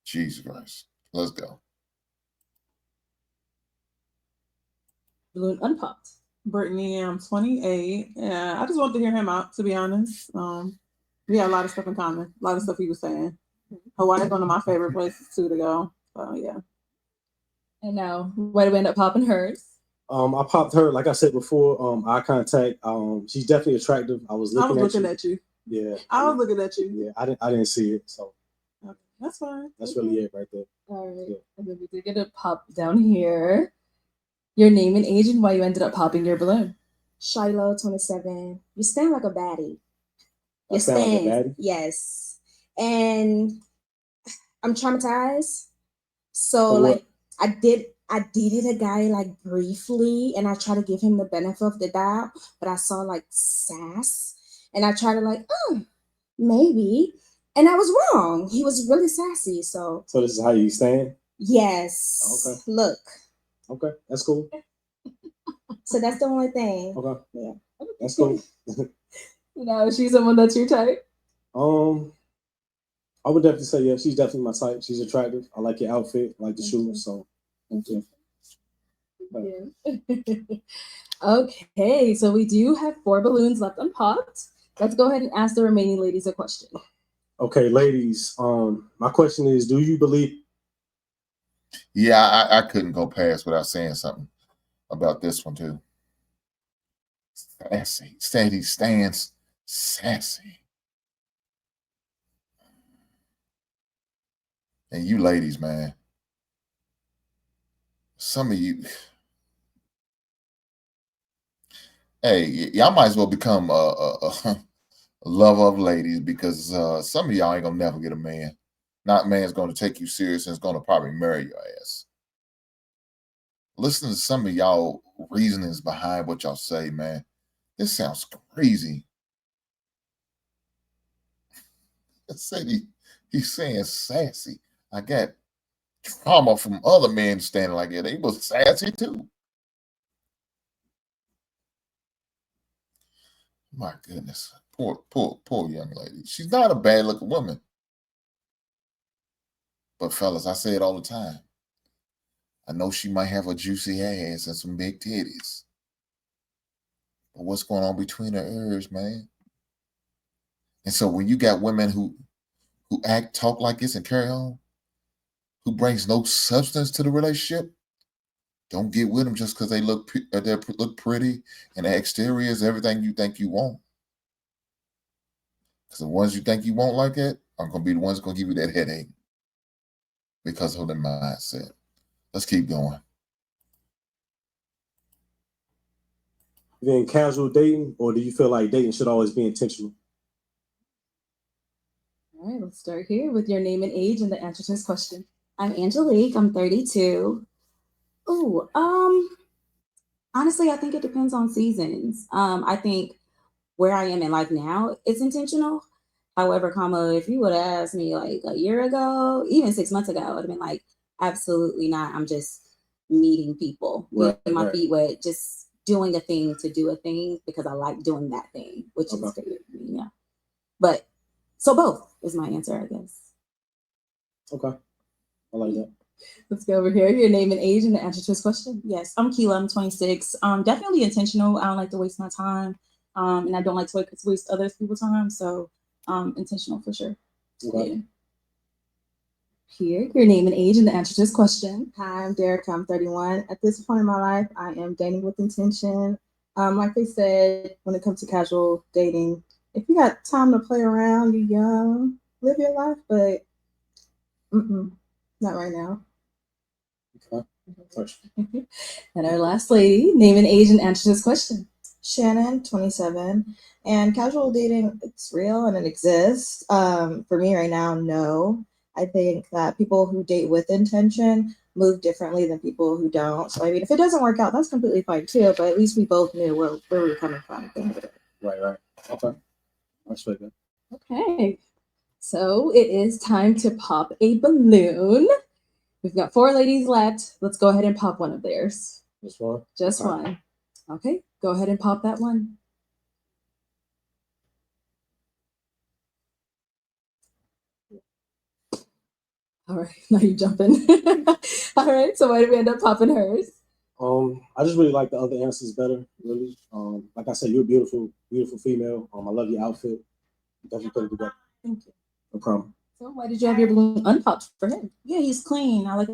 Jesus Christ. Let's go. Balloon unpopped. Brittany, I'm 28. Yeah, I just wanted to hear him out, to be honest. We had a lot of stuff in common, a lot of stuff he was saying. Hawaii is one of my favorite places too to go. So yeah. And now, why did we end up popping hers? I popped her, like I said before, eye contact. She's definitely attractive. I was looking at you. Yeah. I was looking at you. Yeah, I didn't see it, so Okay, that's fine. that's really it right there. All right. Yeah. And then we did get a pop down here. Your name and age and why you ended up popping your balloon. Shiloh, 27. You stand like a baddie. I sound like a baddie? Yes. And I'm traumatized. So For what? like I dated a guy like briefly and I tried to give him the benefit of the doubt, but I saw like sass and I tried to like, maybe. And I was wrong. He was really sassy. So this is how you stand? yes. Okay. Look. Okay, that's cool. So that's the only thing. Okay. Yeah. That's cool. Now, is she someone that's your type? I would definitely say, yeah, she's definitely my type. She's attractive. I like your outfit, I like the shoes. So Thank you. Yeah. Okay, so we do have 4 balloons left unpopped. Let's go ahead and ask the remaining ladies a question. Okay, ladies. My question is, do you believe? Yeah, I couldn't go past without saying something about this one too. Sassy. He stands sassy. And you ladies, man. Some of you, hey, y'all might as well become a lover of ladies because some of y'all ain't gonna never get a man. Not man's gonna take you serious and is gonna probably marry your ass. Listen to some of y'all reasonings behind what y'all say, man. This sounds crazy. Said he's saying sassy. I got trauma from other men standing like that. They was sassy too. My goodness. Poor young lady. She's not a bad looking woman. But fellas, I say it all the time. I know she might have a juicy ass and some big titties. But what's going on between her ears, man? And so when you got women who talk like this and carry on, who brings no substance to the relationship, don't get with them just because they look pretty and the exterior is everything you think you want. Because the ones you think you won't like that are going to be the ones going to give you that headache because of their mindset. Let's keep going. Then casual dating, or do you feel like dating should always be intentional? All right, let's start here with your name and age and the answer to this question. I'm Angelique. I'm 32. Ooh, honestly, I think it depends on seasons. I think where I am in life now, it's intentional. However, if you would have asked me like a year ago, even 6 months ago, I would have been like, absolutely not. I'm just meeting people, getting my feet wet, just doing a thing to do a thing because I like doing that thing, which is great. Yeah. But so both is my answer, I guess. Okay. I like that. Let's go over here. Your name and age and the answer to this question. Yes, I'm Keela. I'm 26. Definitely intentional. I don't like to waste my time. And I don't like to waste other people's time. So intentional for sure. Okay. Yeah. here your name and age and the answer to this question. Hi, I'm Derek. I'm 31. At this point in my life, I am dating with intention. Like they said, when it comes to casual dating, if you got time to play around, you're young, live your life, but not right now. Okay. And our last lady, name and age and answer to this question. Shannon, 27. And casual dating, it's real and it exists. For me right now, no. I think that people who date with intention move differently than people who don't. So, I mean, if it doesn't work out, that's completely fine too. But at least we both knew where we were coming from. Right. Okay. That's very good. Okay. So it is time to pop a balloon. We've got 4 ladies left. Let's go ahead and pop one of theirs. Just one? Just Okay. one. Okay, go ahead and pop that one. All right, now you're jumping. All right, so why did we end up popping hers? I just really like the other answers better, really. Like I said, you're a beautiful female. I love your outfit. Definitely put it together. Thank you. No problem. So why did you have your balloon unpopped for him? Yeah, he's clean. I like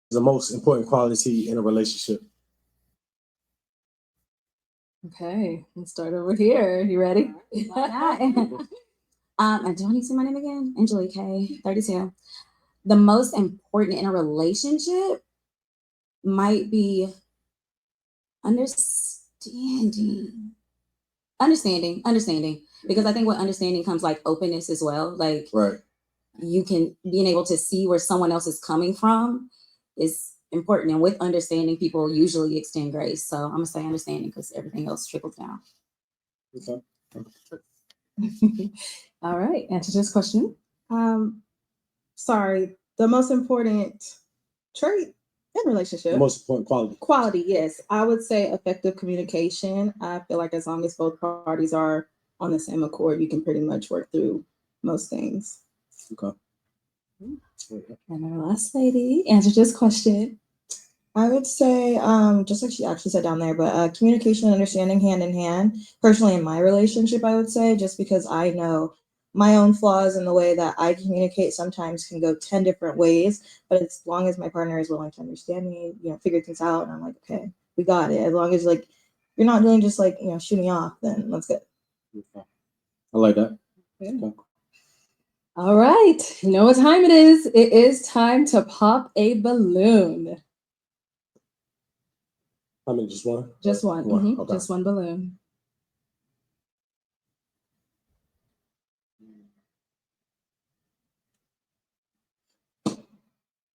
The most important quality in a relationship. Okay, let's start over here. You ready? And do I need to say my name again? Angelique, 32. The most important in a relationship might be understanding. Because I think with understanding comes like openness as well. Like Right. you can being able to see where someone else is coming from is important. And with understanding, people usually extend grace. So I'm gonna say understanding because everything else trickles down. Okay. All right, answer this question. Sorry, the most important trait in relationship. The most important quality. Quality, yes. I would say effective communication. I feel like as long as both parties are on the same accord, you can pretty much work through most things. Okay. And our last lady, answer this question. I would say, just like she actually said down there, but communication and understanding hand in hand. Personally, in my relationship, I would say, just because I know my own flaws and the way that I communicate sometimes can go 10 different ways. But as long as my partner is willing to understand me, figure things out, and I'm like, okay, we got it. As long as like you're not doing just like shoot me off, then let's go. Okay. I like that. Okay. All right, you know what time it is? It is time to pop a balloon. I mean, just one? Just one. One. Okay. Just one balloon.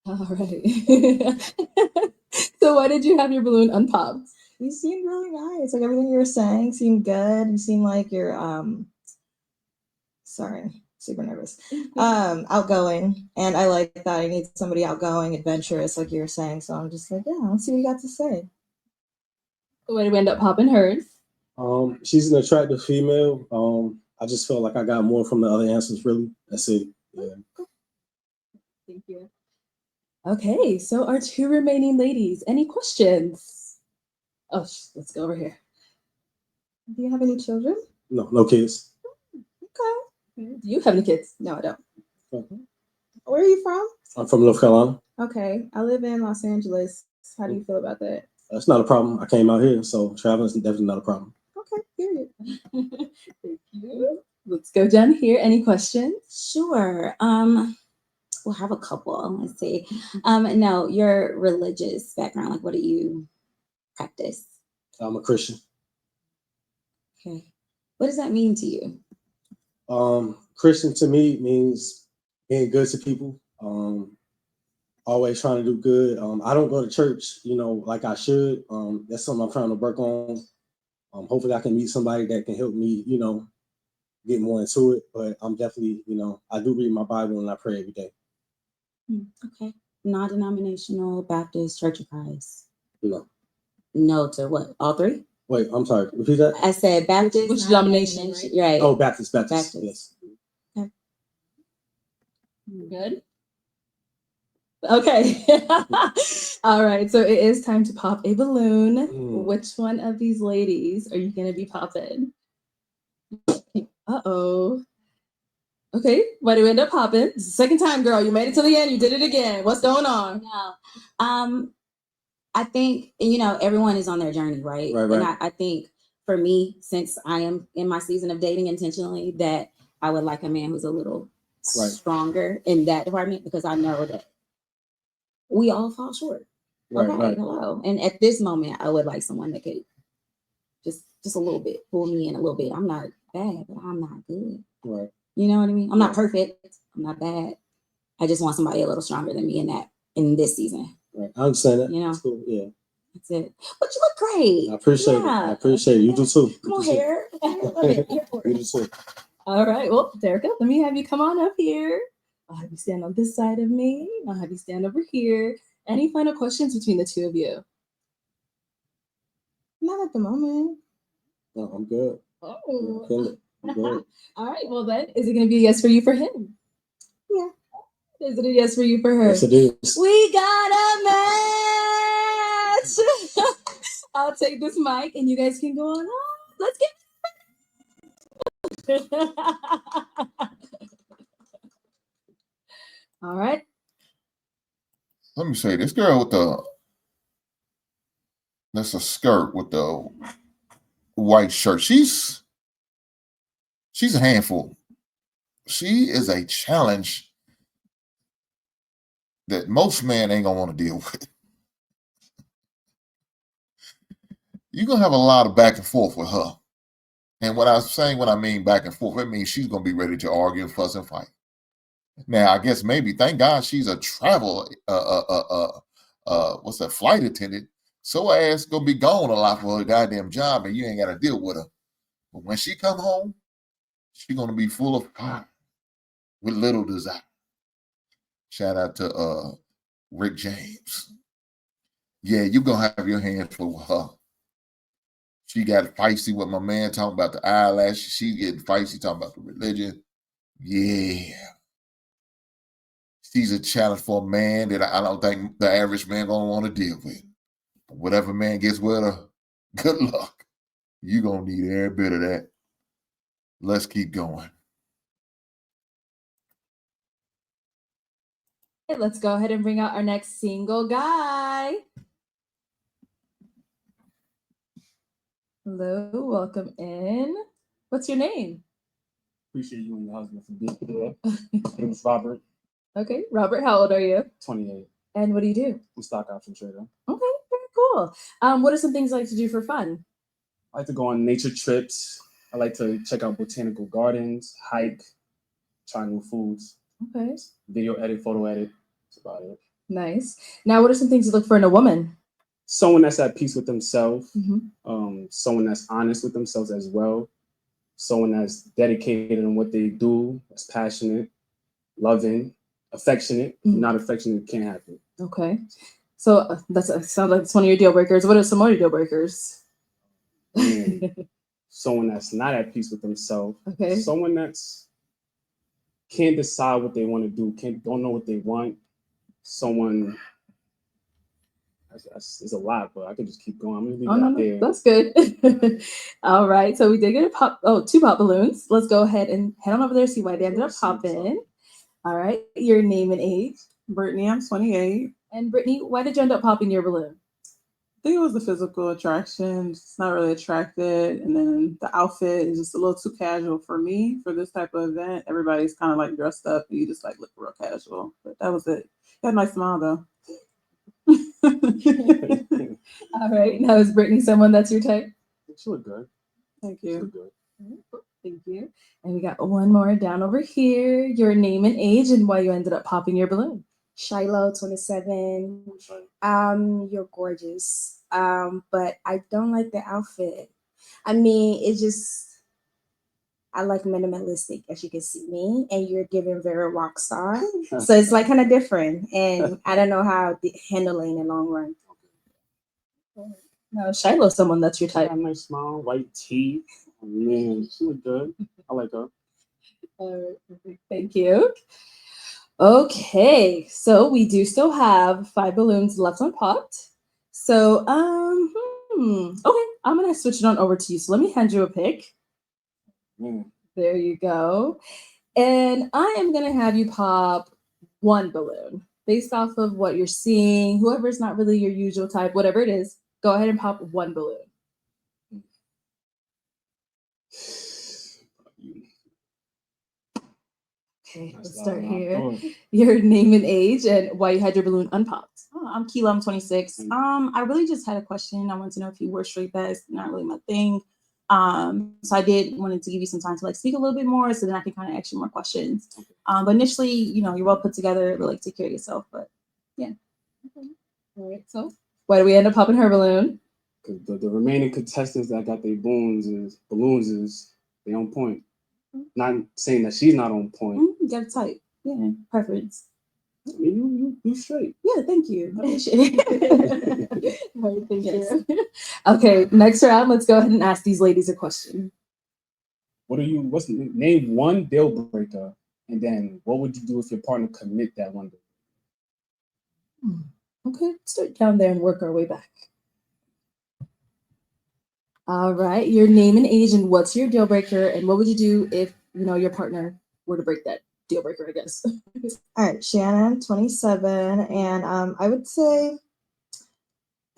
All right. So why did you have your balloon unpopped? You seemed really nice. Like everything you were saying seemed good. You seem like you're sorry, super nervous. Outgoing. And I like that. I need somebody outgoing, adventurous, like you were saying. So I'm just like, yeah, let's see what you got to say. Why did we end up popping hers? She's an attractive female. I just felt like I got more from the other answers, really. That's it. Yeah. Thank you. Okay, so our 2 remaining ladies, any questions? Oh, let's go over here. Do you have any children? No kids. Okay. Do you have any kids? No, I don't. Okay. Where are you from? I'm from North Carolina. Okay. I live in Los Angeles. How do you feel about that? That's not a problem. I came out here, so traveling is definitely not a problem. Okay, period. Thank you. Let's go down here. Any questions? Sure. We'll have a couple. Let's see. No, your religious background, like what do you practice? I'm a Christian. Okay. What does that mean to you? Christian to me means being good to people. Always trying to do good. I don't go to church, like I should. That's something I'm trying to work on. Hopefully I can meet somebody that can help me, get more into it. But I'm definitely, I do read my Bible and I pray every day. Okay. Non-denominational, Baptist, Church of Christ. No. No to what? All 3? Wait, I'm sorry. Repeat that. I said Baptist. Which denomination? Right. Oh, Baptist. Baptist. Yes. Okay. Good. Okay. All right. So it is time to pop a balloon. Which one of these ladies are you going to be popping? Uh-oh. Okay. Why do we end up popping? It's the second time, girl. You made it to the end. You did it again. What's going on? No. I think, everyone is on their journey, right? Right. And I think for me, since I am in my season of dating intentionally, that I would like a man who's a little stronger in that department, because I know that we all fall short. Right. Hello. And at this moment, I would like someone that could just a little bit pull me in a little bit. I'm not bad, but I'm not good. Right. You know what I mean? I'm not perfect. I'm not bad. I just want somebody a little stronger than me in this season. Right. I understand that. You know? It's cool. Yeah. That's it. But you look great. I appreciate it. I appreciate it. You do too. Come on, hair. You do too. All right. Well, Demarcus, let me have you come on up here. I'll have you stand on this side of me. I'll have you stand over here. Any final questions between the two of you? Not at the moment. No, I'm good. Oh. I'm good. All right. Well, then, is it going to be a yes for you for him? Yeah. Is it a yes for you for her? Yes, it is. We got a match. I'll take this mic and you guys can go on. Let's get. All right. Let me say, this girl with that's a skirt with the white shirt. She's a handful. She is a challenge that most men ain't gonna want to deal with. You're gonna have a lot of back and forth with her. And what I mean back and forth, it means she's gonna be ready to argue, fuss, and fight. Now, I guess maybe, thank God, she's a travel what's that, flight attendant. So her ass gonna be gone a lot for her goddamn job, and you ain't gotta deal with her. But when she come home, she gonna be full of fire with little desire. Shout out to Rick James. Yeah, you gonna have your hands full with her. She got feisty with my man talking about the eyelashes. She getting feisty talking about the religion. Yeah. She's a challenge for a man that I don't think the average man gonna want to deal with. But whatever man gets with her, good luck. You gonna need every bit of that. Let's keep going. Let's go ahead and bring out our next single guy. Hello, welcome in. What's your name? Appreciate you and your husband for being here. My name is Robert. Okay, Robert, how old are you? 28. And what do you do? I'm a stock option trader. Okay, very cool. What are some things you like to do for fun? I like to go on nature trips. I like to check out botanical gardens, hike, try new foods. Okay. Video edit, photo edit. That's about it. Nice. Now, what are some things you look for in a woman? Someone that's at peace with themselves. Mm-hmm. Someone that's honest with themselves as well. Someone that's dedicated in what they do, that's passionate, loving, affectionate. Mm-hmm. Not affectionate, it can't happen. Okay. So sounds like it's one of your deal breakers. What are some other deal breakers? Someone that's not at peace with themselves. Okay. Someone that's can't decide what they want to do, don't know what they want. Someone it's a lot, but I could just keep going. I'm gonna leave it out there. That's good. All right. So we did get two pop balloons. Let's go ahead and head on over there, see why they ended up popping. All right. Your name and age. Brittany, I'm 28. And Brittany, why did you end up popping your balloon? I think it was the physical attraction. It's not really attracted. And then the outfit is just a little too casual for me for this type of event. Everybody's kind of like dressed up and you just like look real casual. But that was it. You had a nice smile though. All right. Now, is Brittany someone that's your type? She look good. Thank you. She look good. Thank you. And we got one more down over here. Your name and age and why you ended up popping your balloon. Shiloh, 27. You're gorgeous. But I don't like the outfit. I mean, it just, I like minimalistic, as you can see me, and you're giving very rock star. So it's like kind of different. And I don't know how to handle it in the long run. Now, Shiloh, someone that's your type. Nice smile, white teeth. Oh, man, she look good. I like her. All right, thank you. Okay, so we do still have 5 balloons left unpopped. So, okay, I'm gonna switch it on over to you. So let me hand you a pick. There you go. And I am gonna have you pop 1 balloon based off of what you're seeing. Whoever's not really your usual type, whatever it is, go ahead and pop 1 balloon. Okay, let's start here. Your name and age and why you had your balloon unpopped. Oh, I'm Keela, I'm 26. I really just had a question. I wanted to know if you were straight. That's not really my thing. So I wanted to give you some time to like speak a little bit more so then I can kind of ask you more questions. But initially, you know, you're well put together, like take care of yourself. But yeah. Okay. All right. So why do we end up popping her balloon? Because the remaining contestants that got their balloons is they on point. Not saying that she's not on point. You got a type. Yeah, preference. I mean, you straight. Yeah, thank you. I appreciate it. All right, thank you. Okay, next round, let's go ahead and ask these ladies a question. Name one deal breaker, and then what would you do if your partner commit that one deal? Okay, start down there and work our way back. All right, your name and age and what's your deal breaker, and what would you do if your partner were to break that deal breaker, I guess. All right, Shannon, 27, and I would say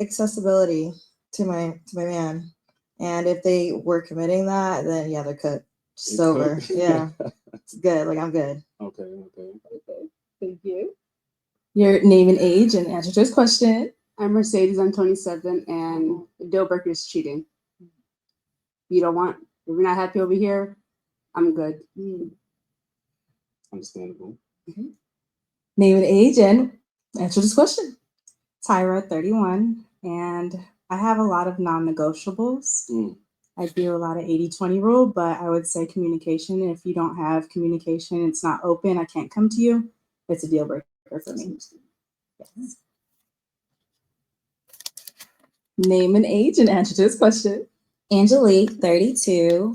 accessibility to my man. And if they were committing that, then yeah, they're cut. Just over. Yeah. It's good. Like I'm good. Okay. Thank you. Your name and age and answer to his question. I'm Mercedes, I'm 27, and the deal breaker is cheating. If you're not happy over here, I'm good. Understandable. Mm-hmm. Name and age and answer this question. Tyra, 31, and I have a lot of non-negotiables. I do a lot of 80-20 rule, but I would say communication. If you don't have communication, it's not open, I can't come to you, it's a deal breaker for me. Yes. Name and age and answer to this question. Angelique, 32.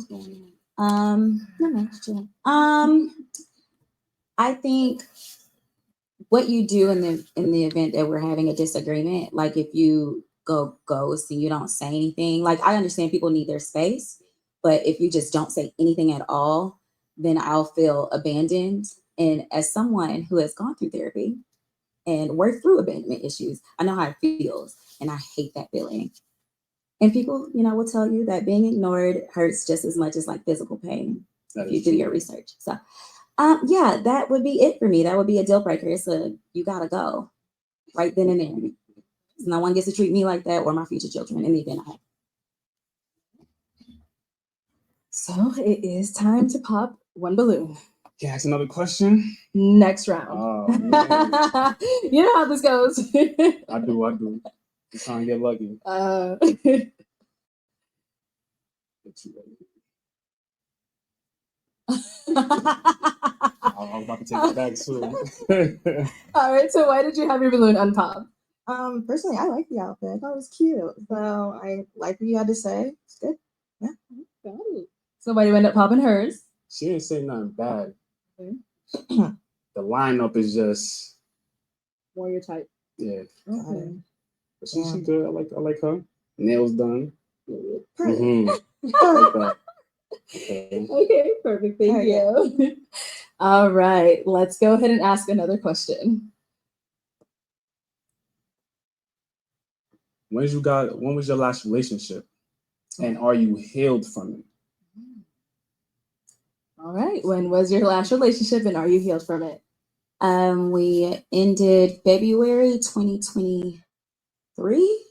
I think what you do in the event that we're having a disagreement, like if you go ghost and you don't say anything, like I understand people need their space, but if you just don't say anything at all, then I'll feel abandoned. And as someone who has gone through therapy and worked through abandonment issues, I know how it feels, and I hate that feeling. And people, will tell you that being ignored hurts just as much as like physical pain if you do your research. So, yeah, that would be it for me. That would be a deal breaker. You gotta go right then and there. No one gets to treat me like that or my future children in the event I have. So it is time to pop 1 balloon. Can I ask another question? Next round. Oh, man. You know how this goes. I do. Just trying to get lucky. I was about to take it back soon. All right, so why did you have your balloon unpopped? Personally, I like the outfit. I thought it was cute. So I like what you had to say. It's good. Yeah. Got it. So why do you end up popping hers? She didn't say nothing bad. The lineup is just Warrior type. Yeah. Okay. But she good. I like her. Nails done. Okay, perfect. Thank you. All right, let's go ahead and ask another question. When was your last relationship? And are you healed from it? All right. When was your last relationship and are you healed from it? We ended February 2023,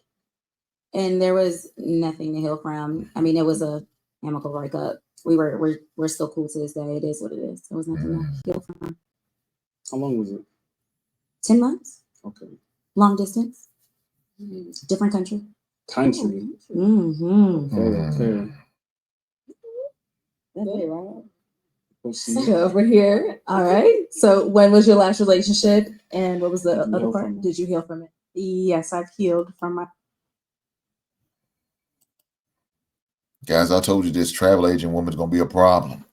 and there was nothing to heal from. I mean, it was a amicable breakup. We're still cool to this day. It is what it is. There was nothing to heal from. How long was it? 10 months. Okay. Long distance. Different country. Mm-hmm. Okay. That's it, right? So over here. All right. So when was your last relationship and what was the other part? Did you heal from it? Yes, I've healed from my. Guys, I told you this travel agent woman's gonna be a problem.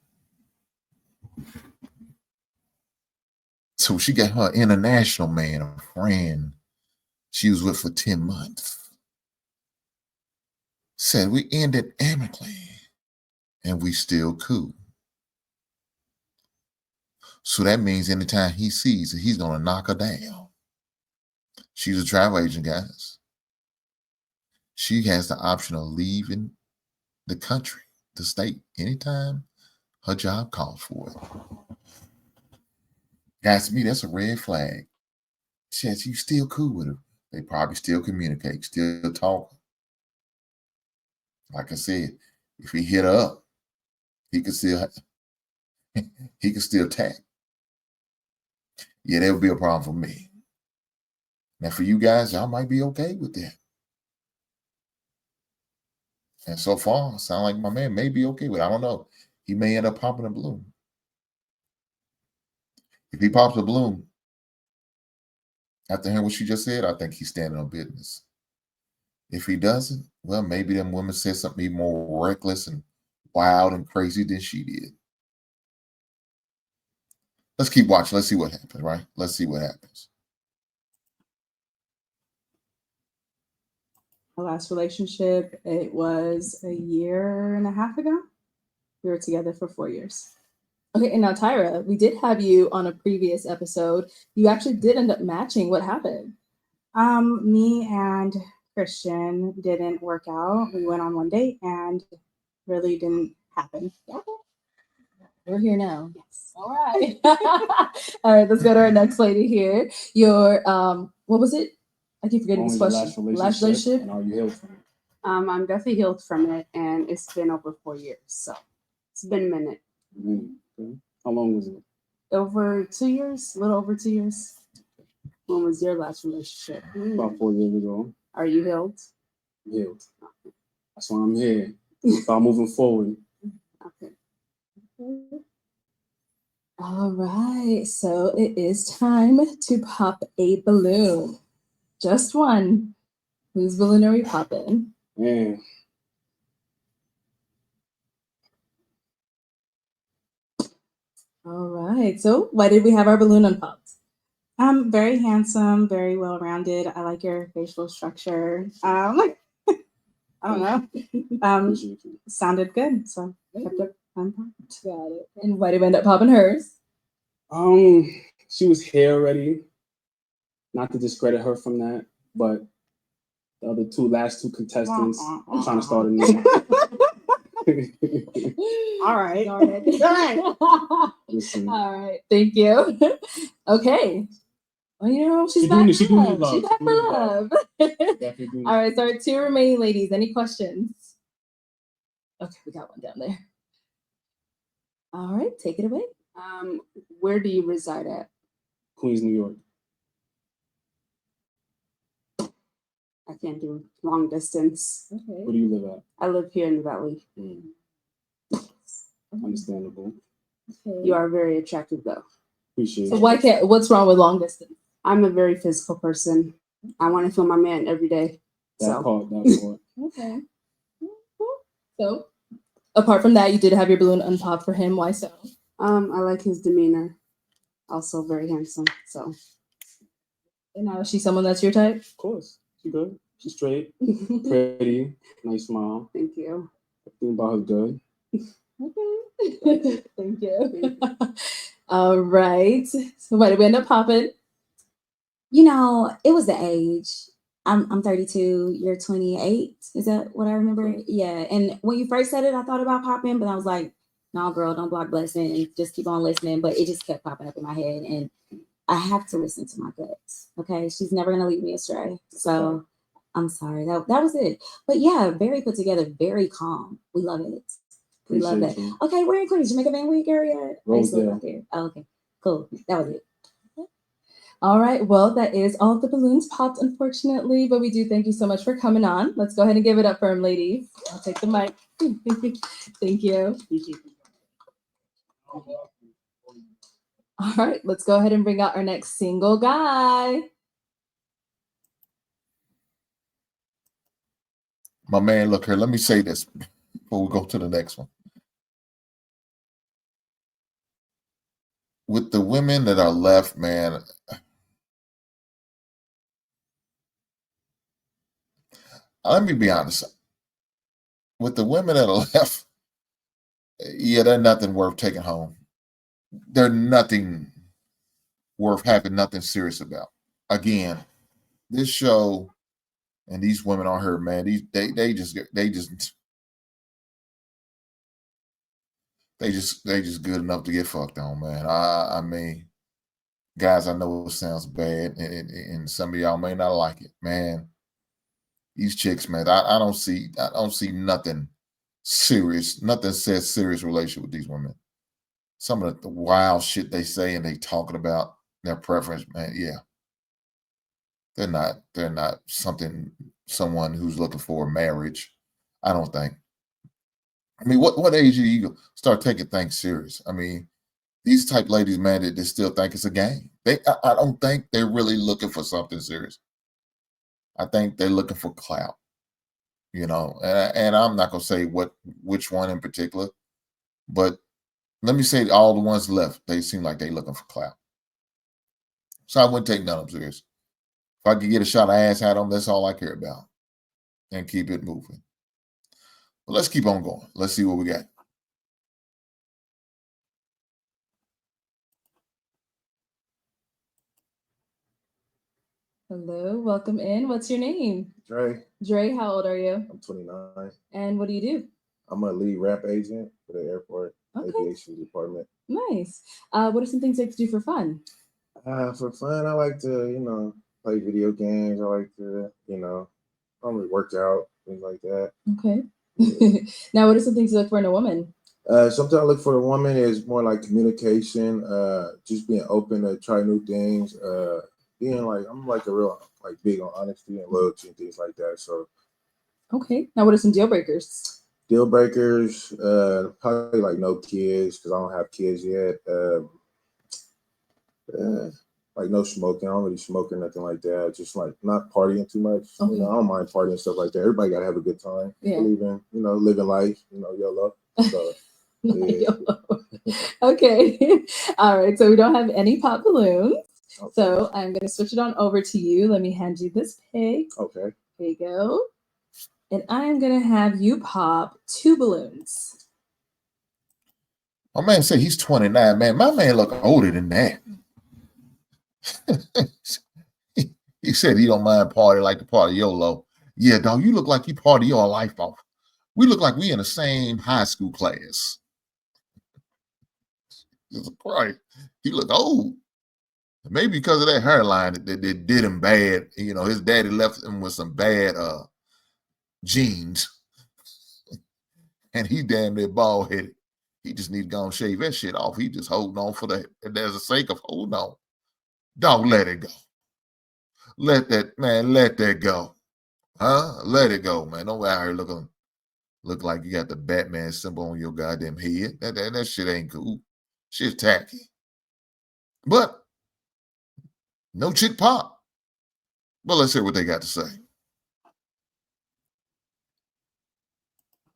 So she got her international man, a friend she was with for 10 months. Said we ended amicably and we still cool. So that means anytime he sees it, he's going to knock her down. She's a travel agent, guys. She has the option of leaving the country, the state, anytime her job calls for it. Guys, to me, that's a red flag. She says, you still cool with her. They probably still communicate, still talk. Like I said, if he hit her up, he could still tap. Yeah, that would be a problem for me. Now, for you guys, y'all might be okay with that. And so far, it sounds like my man may be okay with it. I don't know. He may end up popping a balloon. If he pops a balloon, after hearing what she just said, I think he's standing on business. If he doesn't, well, maybe them women said something even more reckless and wild and crazy than she did. Let's keep watching. Let's see what happens, right? Let's see what happens. Our last relationship, it was a year and a half ago. We were together for 4 years. Okay, and now Tyra, we did have you on a previous episode. You actually did end up matching. What happened? Me and Christian didn't work out. We went on one date and really didn't happen. We're here now. Yes. All right. All right, let's go to our next lady here. Your what was it? I keep forgetting this question. Last relationship. And are you healed from it? I'm definitely healed from it, and it's been over 4 years, so it's been a minute. Okay. How long was it? Over 2 years, a little over 2 years. When was your last relationship? About 4 years ago. Are you healed? Healed. That's why I'm here. Start moving forward. Okay. All right, so it is time to pop a balloon. Just one. Whose balloon are we popping? Man. All right, so why did we have our balloon unpopped? Very handsome, very well rounded. I like your facial structure. I don't know. Sounded good, so kept it unpopped. Got it. And why did we end up popping hers? She was here already. Not to discredit her from that, but the last two contestants, I'm trying to start a new. All right. All right. Listen. All right. Thank you. Okay. Well, you know, she's back for love. She's back for love. All right. So our two remaining ladies, any questions? Okay, we got one down there. All right, take it away. Where do you reside at? Queens, New York. I can't do long distance. Okay. Where do you live at? I live here in the Valley. Understandable. Okay. You are very attractive, though. Appreciate So it. what's wrong with long distance? I'm a very physical person. I want to feel my man every day. That part. Okay. So, apart from that, you did have your balloon unpopped for him. Why so? I like his demeanor. Also very handsome. So. And now is she someone that's your type? Of course. She good. She's straight, pretty, nice smile. Thank you. Everything about her good. Okay. Thank you. All right. So why did we end up popping? You know, it was the age. I'm 32. You're 28. Is that what I remember? Yeah. And when you first said it, I thought about popping, but I was like, no, girl, don't block blessing and just keep on listening. But it just kept popping up in my head, and I have to listen to my guts. Okay, she's never gonna lead me astray. So I'm sorry. That was it. But yeah, very put together, very calm. We love it. We love that. You. Okay, we're in Queens, Jamaica Van Week area. Rosedale. Out there. Oh, okay, cool. That was it. All right. Well, that is all of the balloons popped, unfortunately, but we do thank you so much for coming on. Let's go ahead and give it up for him, ladies. I'll take the mic. Thank you. All right, let's go ahead and bring out our next single guy. My man, look here, let me say this before we go to the next one. with the women that are left, man, let me be honest. With the women that are left, yeah, they're nothing worth taking home. They're nothing worth having nothing serious about. Again, this show and these women on here, man, they just good enough to get fucked on, man. I mean, guys, I know it sounds bad, and some of y'all may not like it, man. These chicks, man, I don't see nothing serious, nothing says serious relationship with these women. Some of the wild shit they say and they talking about their preference, man, yeah. They're not someone who's looking for marriage. I don't think. I mean, what age do you start taking things serious? I mean, these type ladies, man, they still think it's a game. I don't think they're really looking for something serious. I think they're looking for clout, you know. And I'm not gonna say which one in particular, but let me say all the ones left, they seem like they looking for clout. So I wouldn't take none of them serious. If I could get a shot of ass at them, that's all I care about, and keep it moving. But let's keep on going. Let's see what we got. Hello, welcome in. What's your name? Dre. Dre, how old are you? I'm 29. And what do you do? I'm a lead rap agent for the airport Okay. aviation department. Nice. What are some things you like to do for fun? For fun, I like to, play video games. I like to, probably work out, things like that. Okay. Now, what are some things you look for in a woman? Something I look for a woman is more like communication, just being open to try new things, being like, I'm like a real, like big on honesty and loyalty and things like that. So. Okay. Now, what are some deal breakers? Deal breakers, probably like no kids because I don't have kids yet. Like no smoking. I don't really smoke or nothing like that. Just like not partying too much. Okay. I don't mind partying and stuff like that. Everybody gotta have a good time. Yeah. Believe in, living life. YOLO. So, yeah. Okay. All right. So we don't have any pop balloons. Okay. So I'm gonna switch it on over to you. Let me hand you this pig. Okay. Here you go. And I'm gonna have you pop 2 balloons. My man said he's 29, man. My man look older than that. He said he don't mind party like the party YOLO. Yeah, dog, you look like you party your life off. We look like we in the same high school class. Right. He look old. Maybe because of that hairline that did him bad. His daddy left him with some bad genes. And he damn near bald headed. He just need to go and shave that shit off. He just holding on there's a sake of holding on. Don't let it go. Let that go. Huh? Let it go, man. Don't out here look like you got the Batman symbol on your goddamn head. That shit ain't cool. Shit's tacky. But no chick pop. But let's hear what they got to say.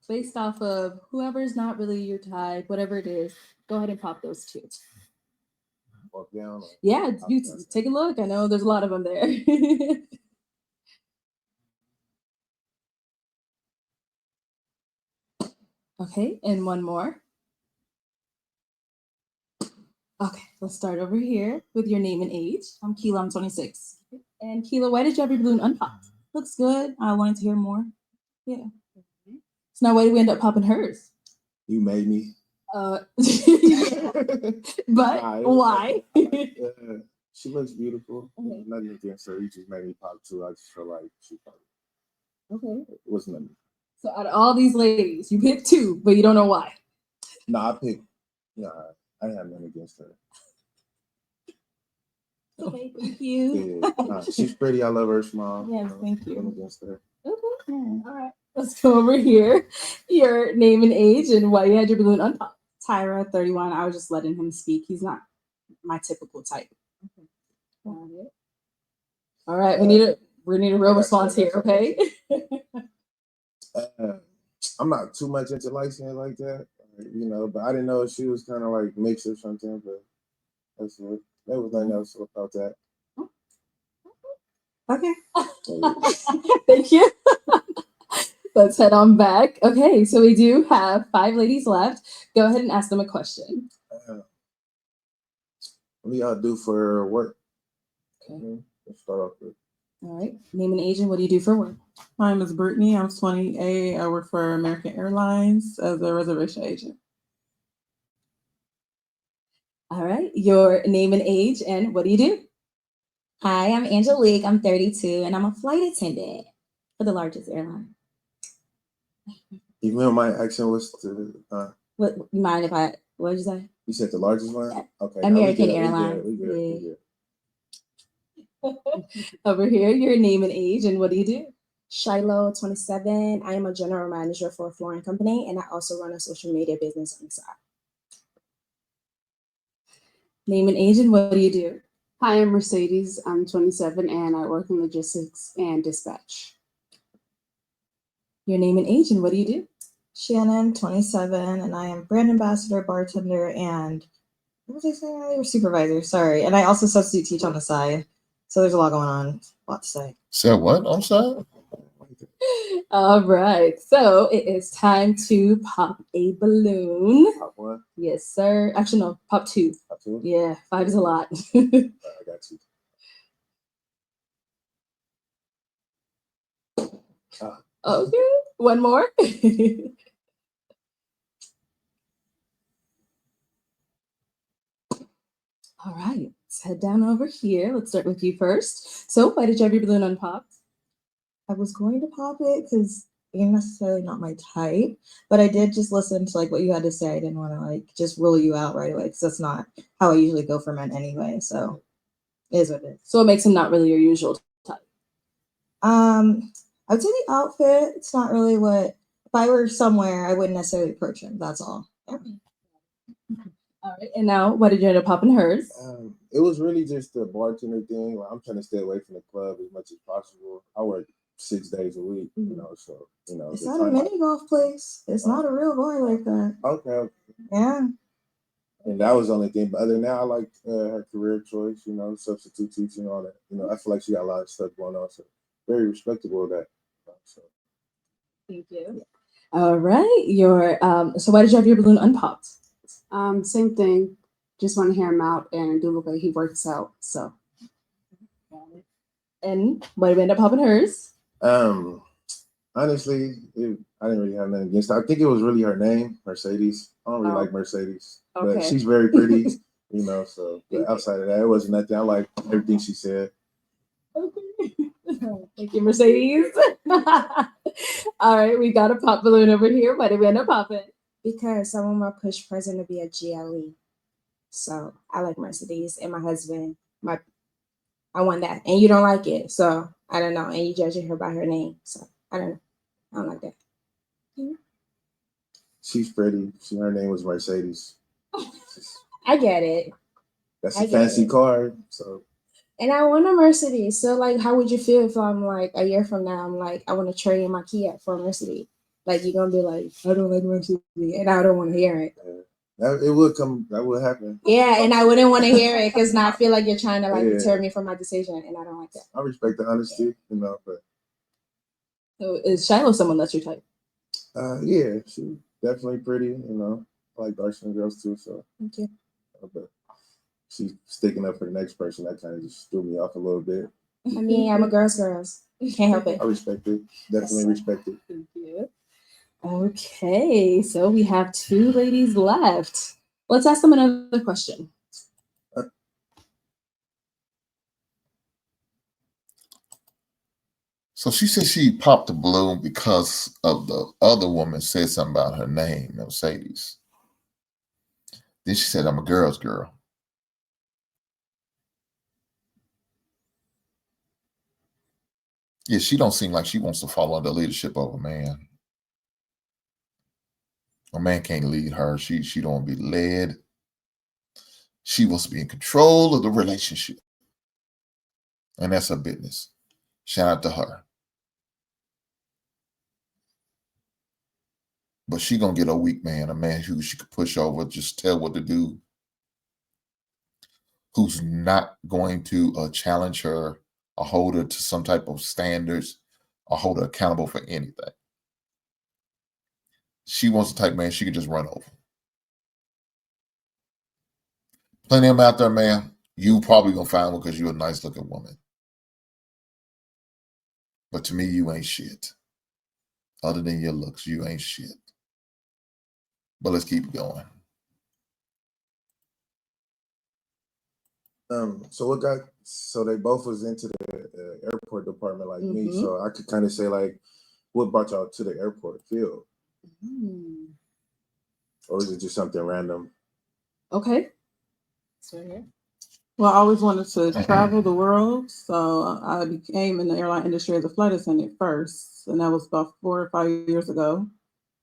Based off of whoever's not really your type, whatever it is, go ahead and pop those 2. Walk down. Yeah, you take a look. I know there's a lot of them there. Okay, and one more. Okay, let's start over here with your name and age. I'm Keela, I'm 26. And Keela, why did you have your balloon unpopped? Looks good. I wanted to hear more. Yeah. So now why did we end up popping hers? You made me. But why? She looks beautiful. Okay. Nothing against her. You just made me pop too. I just feel like she probably. Okay. It wasn't nothing. So out of all these ladies, you picked 2, but you don't know why. No, I picked. Yeah, I didn't have nothing against her. Okay, thank you. Yeah, she's pretty. I love her smile. Yes, thank you. Nothing against her. Okay. All right. Let's go over here. Your name and age and why you had your balloon unpopped. Tyra, 31. I was just letting him speak. He's not my typical type. Okay. All right. We need a real response here, okay? I'm not too much into light skin like that, but I didn't know if she was kind of like mixed or something. But That's it. There was nothing else about that. Okay. Thank you. Let's head on back. Okay, so we do have 5 ladies left. Go ahead and ask them a question. What do y'all do for work? Okay. Let's start off with. All right. Name an age and what do you do for work? My name is Brittany. I'm 28. I work for American Airlines as a reservation agent. All right. Your name and age and what do you do? Hi, I'm Angelique. I'm 32 and I'm a flight attendant for the largest airline. Even though my accent was the. What you mind if I? What did you say? You said the largest one. Okay. American Airlines. We good. Over here, your name and age and what do you do? Shiloh, 27. I am a general manager for a flooring company, and I also run a social media business on the side. Name and age and what do you do? Hi, I'm Mercedes. I'm 27 and I work in logistics and dispatch. Your name and age and what do you do? Shannon, 27, and I am brand ambassador, bartender, and what was I saying earlier? Supervisor, sorry. And I also substitute teach on the side. So there's a lot going on. A lot to say. Said what? I'm sorry. All right. So it is time to pop a balloon. Pop one. Yes, sir. Actually, no, pop 2. Pop 2. Yeah, 5 is a lot. I got you. Okay. One more. All right. Let's head down over here. Let's start with you first. So why did you have your balloon unpopped? I was going to pop it because you're necessarily not my type, but I did just listen to like what you had to say. I didn't want to like just rule you out right away because that's not how I usually go for men anyway. So it is what it is. So what makes him not really your usual type? I would say the outfit. It's not really what. If I were somewhere, I wouldn't necessarily approach him. That's all. Yeah. All right. And now, why did you end up popping hers? It was really just the bartender thing. Like, I'm trying to stay away from the club as much as possible. I work 6 days a week, so It's not a mini golf place. It's not a real boy like that. Okay. Yeah. And that was the only thing. But other than that, I liked her career choice, substitute teaching, all that. I feel like she got a lot of stuff going on. So very respectable of that. So. Thank you. All right. Your so why did you have your balloon unpopped? Same thing. Just want to hear him out, and it do look like he works out. So. And why did we end up popping hers? Honestly, I didn't really have nothing against her. I think it was really her name, Mercedes. I don't really like Mercedes, but she's very pretty, So but outside of that, it wasn't nothing. I like everything she said. Okay. Thank you, Mercedes. All right, we got a pop balloon over here. Why did we end up popping? Because someone will push president to be a GLE. So I like Mercedes, and my husband, I want that. And you don't like it. So I don't know. And you judging her by her name. So I don't know. I don't like that. She's pretty. Her name was Mercedes. I get it. That's a fancy car. So. And I want a Mercedes. So like, how would you feel if I'm like a year from now, I'm like, I want to trade in my Kia for a Mercedes? Like, you're going to be like, I don't like Mercedes. And I don't want to hear it. It would come. That would happen. Yeah, and I wouldn't want to hear it because now I feel like you're trying to like deter me from my decision, and I don't like that. I respect the honesty, but. So is Shiloh someone that's your type? Yeah, she's definitely pretty. I like dark skinned girls too. So. Thank you. But she's sticking up for the next person. That kind of just threw me off a little bit. I mean, I'm a girl's. Can't help it. I respect it. Definitely respect it. Thank you. Okay, so we have 2 ladies left. Let's ask them another question. So she said she popped the balloon because of the other woman said something about her name, Mercedes. Then she said, I'm a girl's girl. Yeah, she don't seem like she wants to follow the leadership of a man. A man can't lead her. She don't want to be led. She wants to be in control of the relationship. And that's her business. Shout out to her. But she gonna get a weak man, a man who she could push over, just tell what to do. who's not going to challenge her or hold her to some type of standards or hold her accountable for anything. She wants the type man she can just run over. Plenty of them out there, man. You probably gonna find one because you're a nice looking woman. But to me, you ain't shit. Other than your looks, you ain't shit. But let's keep going. So they both was into the airport department like me. So I could kind of say like, what brought y'all to the airport field? Or is it just something random? Okay. So here. Well, I always wanted to travel the world, so I became in the airline industry as a flight attendant first, and that was about 4 or 5 years ago,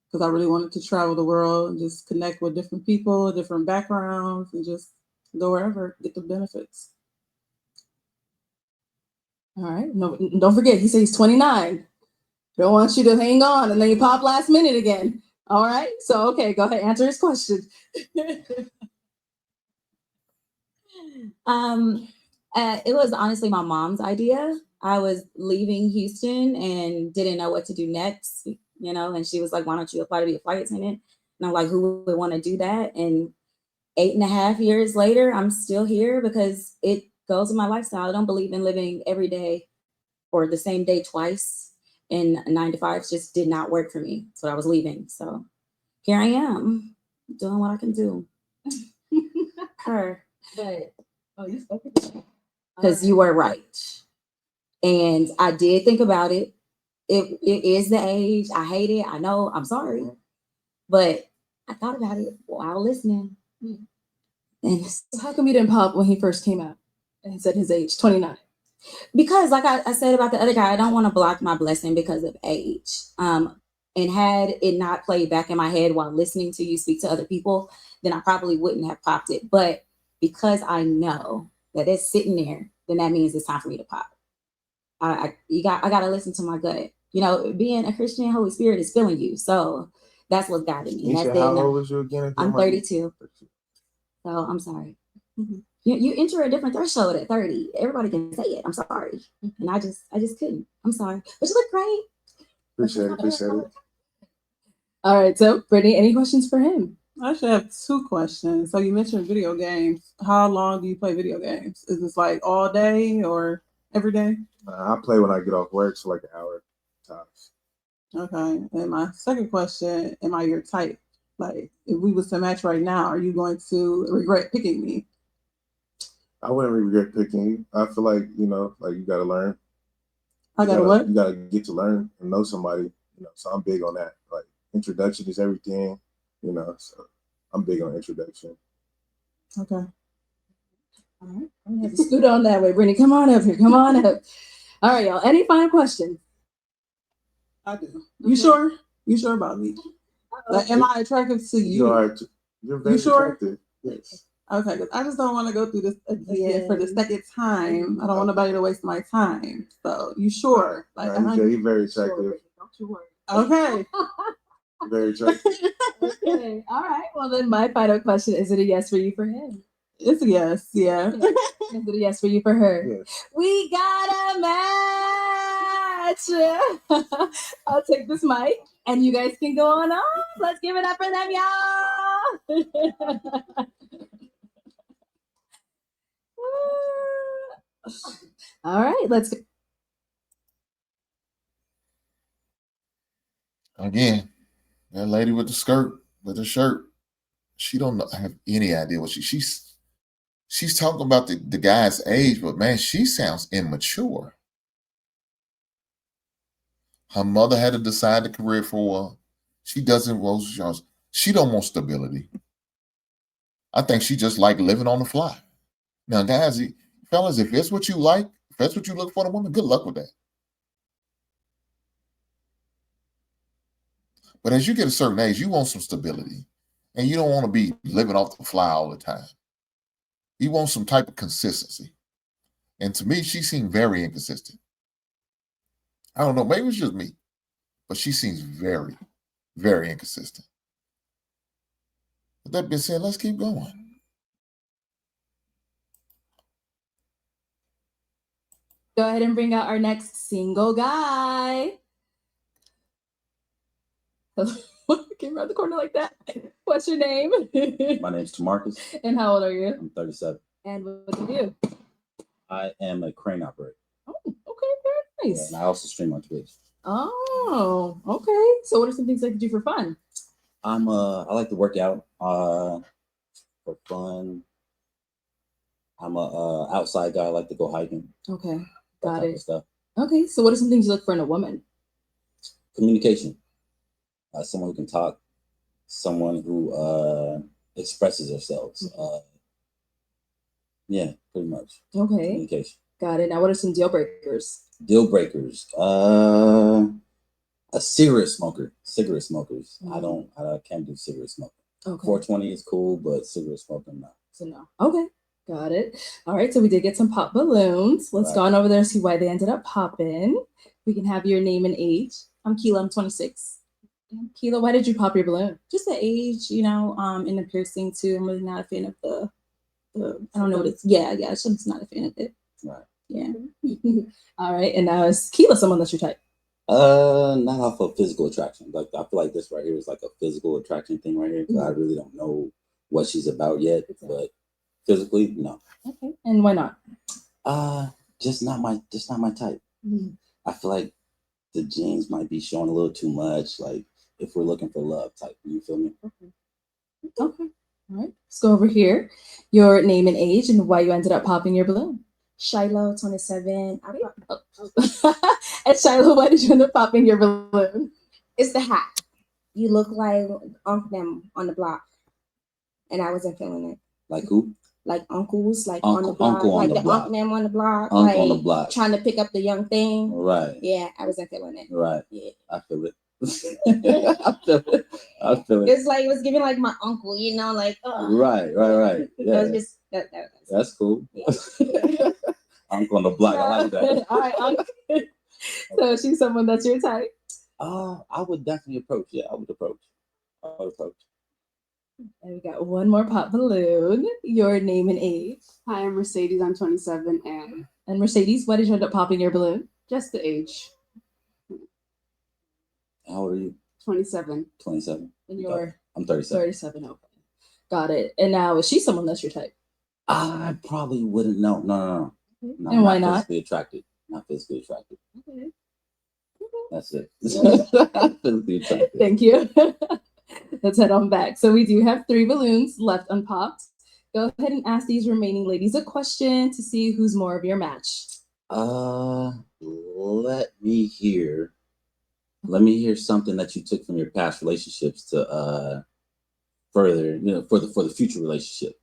because I really wanted to travel the world and just connect with different people, different backgrounds, and just go wherever, get the benefits. All right. No, don't forget, he says he's 29. Don't want you to hang on and then you pop last minute again. All right. So, okay, go ahead, answer his question. It was honestly my mom's idea. I was leaving Houston and didn't know what to do next, and she was like, why don't you apply to be a flight attendant? And I'm like, who would want to do that? And 8.5 years later, I'm still here because it goes with my lifestyle. I don't believe in living every day or the same day twice. And 9 to 5 just did not work for me. So I was leaving. So here I am doing what I can do. But you spoke because you were right. And I did think about it. It is the age. I hate it. I know. I'm sorry. But I thought about it while listening. And so how come you didn't pop when he first came out and he said his age, 29? Because like I said about the other guy, I don't want to block my blessing because of age. And had it not played back in my head while listening to you speak to other people, then I probably wouldn't have popped it. But because I know that it's sitting there, then that means it's time for me to pop. I got to listen to my gut. Being a Christian, Holy Spirit is filling you. So that's what's guiding me. How old was you again? I'm 32. So I'm sorry. You enter a different threshold at 30. Everybody can say it. I'm sorry. And I just couldn't. I'm sorry. But you look great. Appreciate it. All right. So Brittany, any questions for him? I should have 2 questions. So you mentioned video games. How long do you play video games? Is this like all day or every day? I play when I get off work, so like an hour tops. Okay. And my second question, am I your type? Like, if we was to match right now, are you going to regret picking me? I wouldn't regret picking you. I feel like, like you got to learn. I got to what? You got to get to learn and know somebody, so I'm big on that. Like, introduction is everything, so I'm big on introduction. Okay. All right. I'm going to have to scoot on that way. Brittany, come on up here. Come on up. All right, y'all. Any final questions? I do. You sure? You sure about me? Like, am I attractive to you? You're very attractive. Yes. Okay, because I just don't want to go through this again for the second time. I don't want nobody to waste my time. So, you sure? Like, you're very attractive. Sure. Don't you worry. Okay. Very attractive. Okay. All right. Well, then my final question, is it a yes for you for him? It's a yes. Yeah. Is it a yes for you for her? Yes. We got a match. I'll take this mic and you guys can go on. Let's give it up for them, y'all. All right, let's go. Again, that lady with the skirt, with the shirt, she don't have any idea what she's talking about the guy's age, but man, she sounds immature. Her mother had to decide the career for her. She doesn't want, she don't want stability. I think she just like living on the fly. Now, guys, fellas, if that's what you like, if that's what you look for in a woman, good luck with that. But as you get a certain age, you want some stability. And you don't want to be living off the fly all the time. You want some type of consistency. And to me, she seemed very inconsistent. I don't know, maybe it's just me. But she seems very, very inconsistent. With that being said, let's keep going. Go ahead and bring out our next single guy. Came around the corner like that. What's your name? My name's Demarcus. And how old are you? I'm 37. And what do you do? I am a crane operator. Oh, okay, very nice. Yeah, and I also stream on Twitch. Oh, okay. So what are some things I can do for fun? I like to work out for fun. I'm a outside guy. I like to go hiking. Okay, got it. Stuff. Okay, so what are some things you look for in a woman? Communication. Someone who can talk. Someone who expresses themselves. Yeah, pretty much. Okay. Communication. Got it. Now, what are some deal breakers? Deal breakers. A cigarette smoker. Cigarette smokers. I can't do cigarette smoking. Okay. 420 is cool, but cigarette smoking, no. So no. Okay. Got it. All right. So we did get some pop balloons. Let's go on over there and see why they ended up popping. We can have your name and age. I'm Keela. I'm 26. Keela, why did you pop your balloon? Just the age, and the piercing too. I'm really not a fan of the I don't know what it's. Yeah. I'm just not a fan of it. Right. Yeah. All right. And now is Keela someone that's your type? Not off of physical attraction. Like I feel like this right here is like a physical attraction thing right here. I really don't know what she's about yet, but physically, no. Okay. And why not? Just not my type. I feel like the jeans might be showing a little too much. Like if we're looking for love type, you feel me? Okay. All right. Let's go over here. Your name and age and why you ended up popping your balloon. Shiloh, 27. And Shiloh, why did you end up popping your balloon? It's the hat. You look like Uncle them on the block. And I wasn't feeling it. Like who? Like uncles, like Uncle, on the block. uncle on like the the block. uncle them on the block. Uncle like on the block. Trying to pick up the young thing. Right. Yeah, I wasn't feeling it. Right. Yeah. I feel it. I feel it. It's like it was giving like my uncle, like Right. Yeah. That was just That's cool. Yeah. Uncle on the block. I like that. All right, Uncle. So she's someone that's your type? I would definitely approach. Yeah, I would approach. And we got one more pop balloon. Your name and age. Hi, I'm Mercedes. I'm 27. And Mercedes, why did you end up popping your balloon? Just the age. How old are you? 27. 27. And you're? I'm 37. 37. Okay. Got it. And now, is she someone that's your type? I probably wouldn't know. No. And why not? Physically attracted. Not physically attracted. Okay. That's it. Physically attracted. Thank you. Let's head on back. So we do have 3 balloons left unpopped. Go ahead and ask these remaining ladies a question to see who's more of your match. Let me hear something that you took from your past relationships to further, for the future relationship.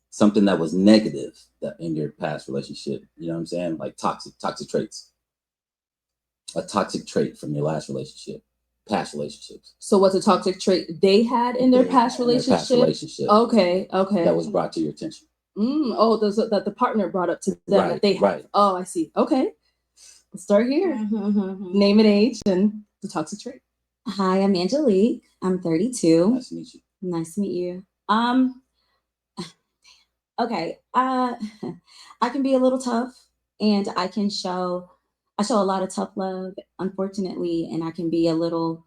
Something that was negative that in your past relationship, you know what I'm saying? Like toxic traits. A toxic trait from your last relationship, past relationships. So what's a toxic trait they had in their past relationship? Okay. That was brought to your attention. That the partner brought up to them that they had. Right. Oh, I see. Okay. Let's start here. Name and age and the toxic trait. Hi, I'm Angelique. I'm 32. Nice to meet you. Nice to meet you. Okay. I can be a little tough, and I show a lot of tough love, unfortunately, and I can be a little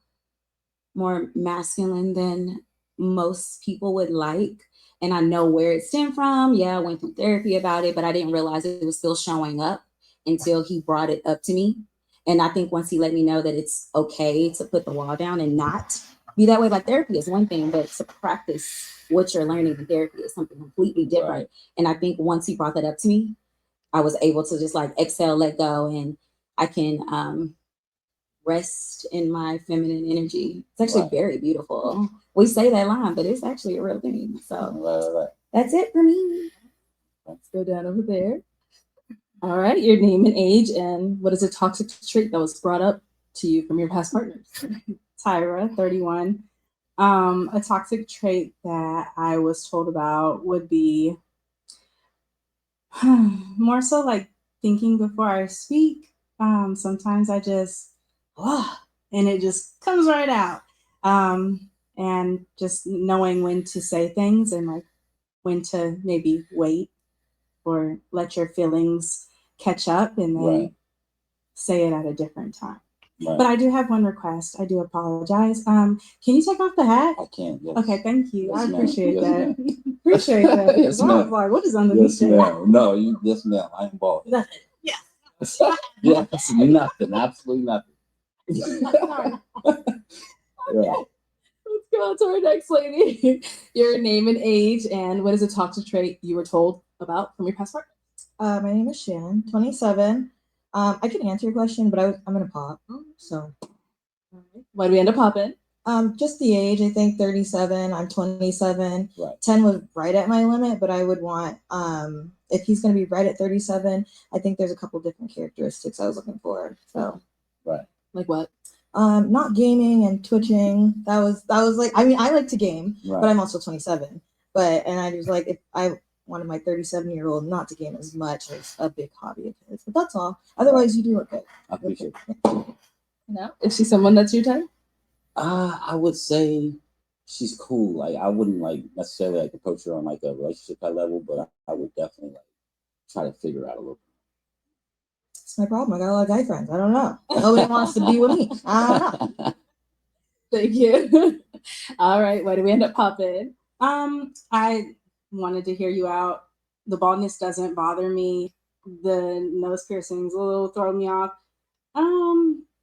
more masculine than most people would like. And I know where it stemmed from. Yeah, I went through therapy about it, but I didn't realize it was still showing up until he brought it up to me. And I think once he let me know that it's okay to put the wall down and not be that way, like therapy is one thing, but to practice what you're learning in therapy is something completely different. Right. And I think once he brought that up to me, I was able to just like exhale, let go, and I can rest in my feminine energy. It's actually very beautiful. We say that line, but it's actually a real thing. So that's it for me. Let's go down over there. All right, your name and age, and what is a toxic trait that was brought up to you from your past partners? Tyra, 31. A toxic trait that I was told about would be more so like thinking before I speak. Sometimes I just, and it just comes right out. And just knowing when to say things and like when to maybe wait or let your feelings catch up and then Right. say it at a different time. Right. But I do have one request. I do apologize. Can you take off the hat? I can. Yes. Okay, thank you. Yes, I ma'am. appreciate Yes, that. ma'am. Appreciate that. Yes, I was ma'am. like, what is underneath Yes, that? ma'am. No, you. Yes, ma'am. I am bald. Nothing. Yeah. Yes, nothing. Absolutely nothing. Okay. Let's go on to our next lady. Your name and age, and what is a toxic trait you were told about from your past partner? My name is Shannon, 27. I can answer your question, but I'm gonna pop. So, Why do we end up popping? Just the age. I think 37. I'm 27. Right. 10 was right at my limit, but I would want if he's gonna be right at 37. I think there's a couple different characteristics I was looking for. So, Right. Like what? Not gaming and twitching. That was like, I mean, I like to game, Right. but I'm also 27. And I was like, if I wanted my 37-year-old not to game as much as a big hobby of his, but that's all. Otherwise, you do look good. I appreciate it. No, is she someone that's your type? I would say she's cool. Like I wouldn't like necessarily like approach her on like a relationship type level, but I would definitely like try to figure out a little. It's my problem. I got a lot of guy friends. I don't know. Nobody wants to be with me. I don't know. Thank you. All right, why do we end up popping? I wanted to hear you out. The baldness doesn't bother me. The nose piercings a little throw me off.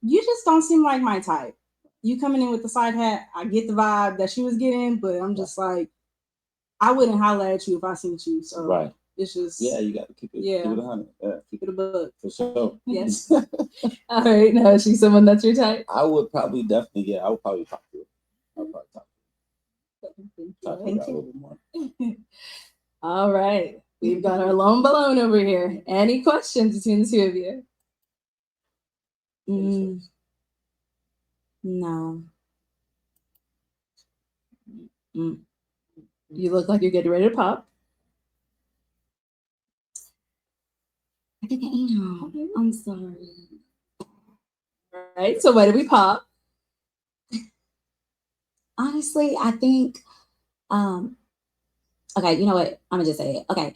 You just don't seem like my type. You coming in with the side hat, I get the vibe that she was getting, but I'm just like, I wouldn't holler at you if I seen you. So Right. It's just you got to keep it. Yeah. Keep it 100. Yeah. Keep it a buck. For sure. Yes. All right. Now, is she someone that's your type? I would probably definitely. Yeah, I would probably talk to her. I would probably talk to her. Talk to her a little bit more. All right. We've got our lone balloon over here. Any questions between the two of you? No. You look like you're getting ready to pop. I think I am. I'm sorry. All right. So why did we pop? Honestly, I think, okay, you know what? I'm gonna just say it. Okay.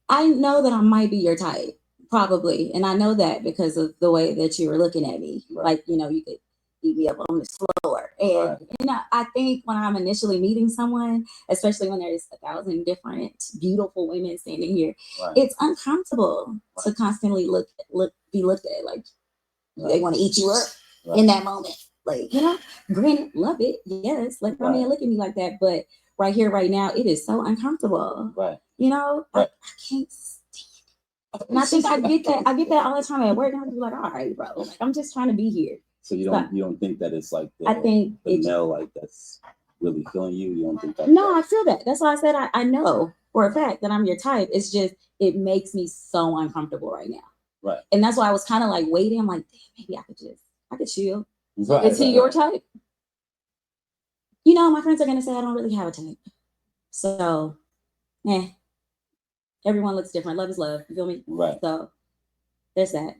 I know that I might be your type, probably. And I know that because of the way that you were looking at me. Right. Like, you know, you could beat me up on the floor. And, Right. you know, I think when I'm initially meeting someone, especially when there's 1,000 different beautiful women standing here, Right. it's uncomfortable to constantly be looked at. Like, they want to eat you up in that moment. Like, you know, granted, love it. Yes, let my man look at me like that. But right here, right now, it is so uncomfortable. Right. You know, I can't stand it. And I think I get that. I get that all the time at work. And I be like, all right, bro. Like, I'm just trying to be here. So you don't think that it's like I think the male like that's really feeling you? You don't think that? No, I feel that. That's why I said I know for a fact that I'm your type. It's just it makes me so uncomfortable right now. Right. And that's why I was kind of like waiting. I'm like, damn, maybe I could chill. Right, Is he your type? You know, my friends are gonna say I don't really have a type. So, everyone looks different. Love is love. You feel me? Right. So there's that.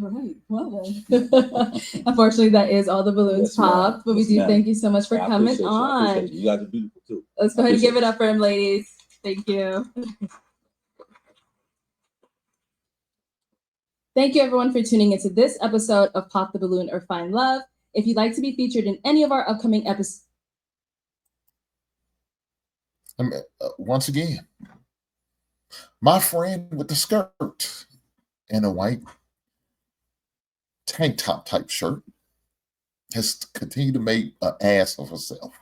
All right. Well then. Unfortunately, that is all the balloons popped. But we do thank you so much for coming on. You guys are beautiful too. Let's go ahead and give it up for him, ladies. Thank you. Thank you, everyone, for tuning into this episode of Pop the Balloon or Find Love. If you'd like to be featured in any of our upcoming episodes, once again, my friend with the skirt and a white tank top type shirt has continued to make an ass of herself.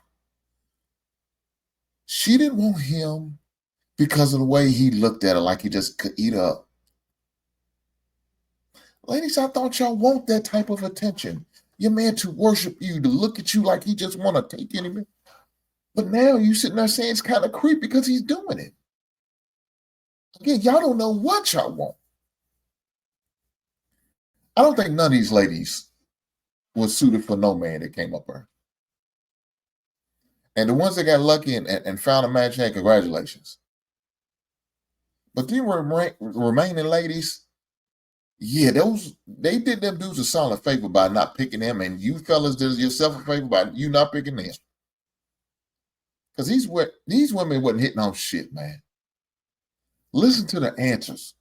She didn't want him because of the way he looked at her, like he just could eat up. Ladies, I thought y'all want that type of attention. Your man to worship you, to look at you like he just want to take anything. But now you sitting there saying it's kind of creepy because he's doing it. Again, y'all don't know what y'all want. I don't think none of these ladies was suited for no man that came up her. And the ones that got lucky and found a match, hey, congratulations. But the remaining ladies, yeah, they did them dudes a solid favor by not picking them, and you fellas did yourself a favor by you not picking them. Because these women wasn't hitting on shit, man. Listen to the answers.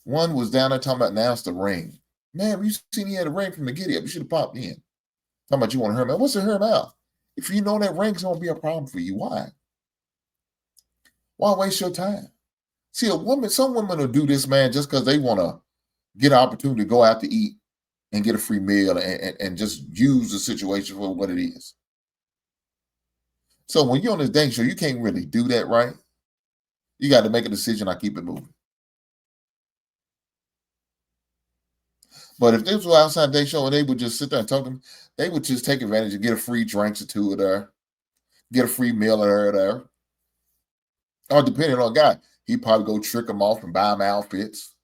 One was down there talking about now it's the ring. Man, you seen he had a ring from the giddy up. You should have popped in. Talking about you want to hear him out. What's to hear him out? If you know that ring's gonna be a problem for you, why? Why waste your time? See, some women will do this, man, just because they want to get an opportunity to go out to eat and get a free meal and just use the situation for what it is. So when you're on this dating show, you can't really do that, right? You got to make a decision. I keep it moving. But if this was outside dating show and they would just sit there and talk to them, they would just take advantage and get a free drinks or two of there, get a free meal or there. Or depending on the guy, he'd probably go trick them off and buy them outfits,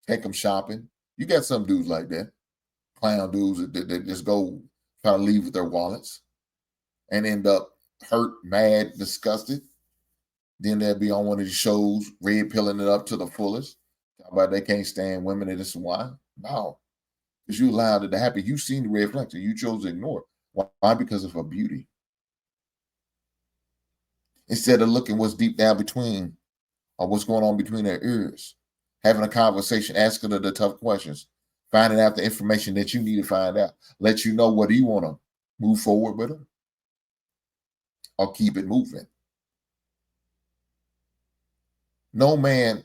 take them shopping. You got some dudes like that, clown dudes that just go try to leave with their wallets and end up hurt, mad, disgusted. Then they'll be on one of these shows, red pilling it up to the fullest. Talk about they can't stand women and this and why. No, because you allowed it to happen. You've seen the red flags and you chose to ignore it. Why? Because of her beauty. Instead of looking what's deep down between or what's going on between their ears, having a conversation, asking her the tough questions, finding out the information that you need to find out, let you know whether you want to move forward with her or keep it moving. No man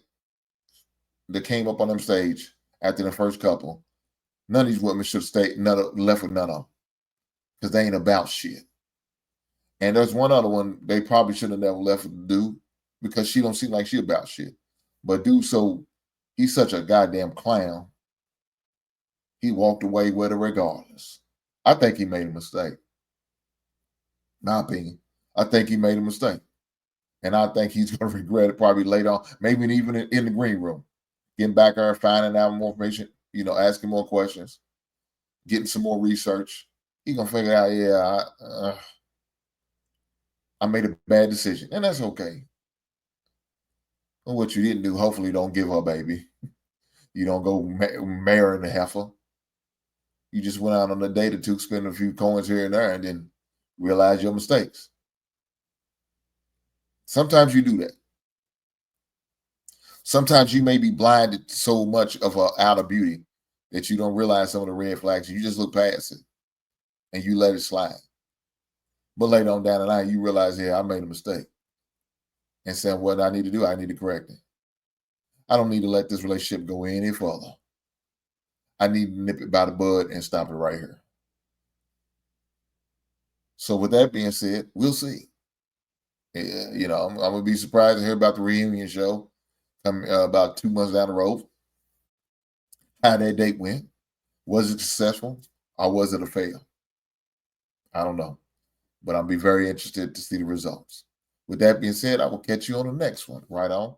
that came up on them stage after the first couple, none of these women should stay left with none of them because they ain't about shit. And there's one other one they probably should have never left with the dude because she don't seem like she about shit. But dude, so he's such a goddamn clown. He walked away with her regardless. I think he made a mistake. My opinion. I think he made a mistake. And I think he's going to regret it probably later on, maybe even in the green room. Getting back there, finding out more information, asking more questions, getting some more research. He's going to figure out, yeah, I made a bad decision. And that's okay. And what you didn't do, hopefully don't give her a baby. You don't go marrying the heifer. You just went out on a date or two, spend a few coins here and there, and then realize your mistakes. Sometimes you do that. Sometimes you may be blinded so much of her outer beauty that you don't realize some of the red flags. You just look past it and you let it slide. But later on down the line, you realize, yeah, I made a mistake. And saying what I need to do, I need to correct it. I don't need to let this relationship go any further. I need to nip it by the bud and stop it right here. So with that being said, we'll see. I'm going to be surprised to hear about the reunion show about 2 months down the road. How that date went. Was it successful or was it a fail? I don't know. But I'll be very interested to see the results. With that being said, I will catch you on the next one. Right on.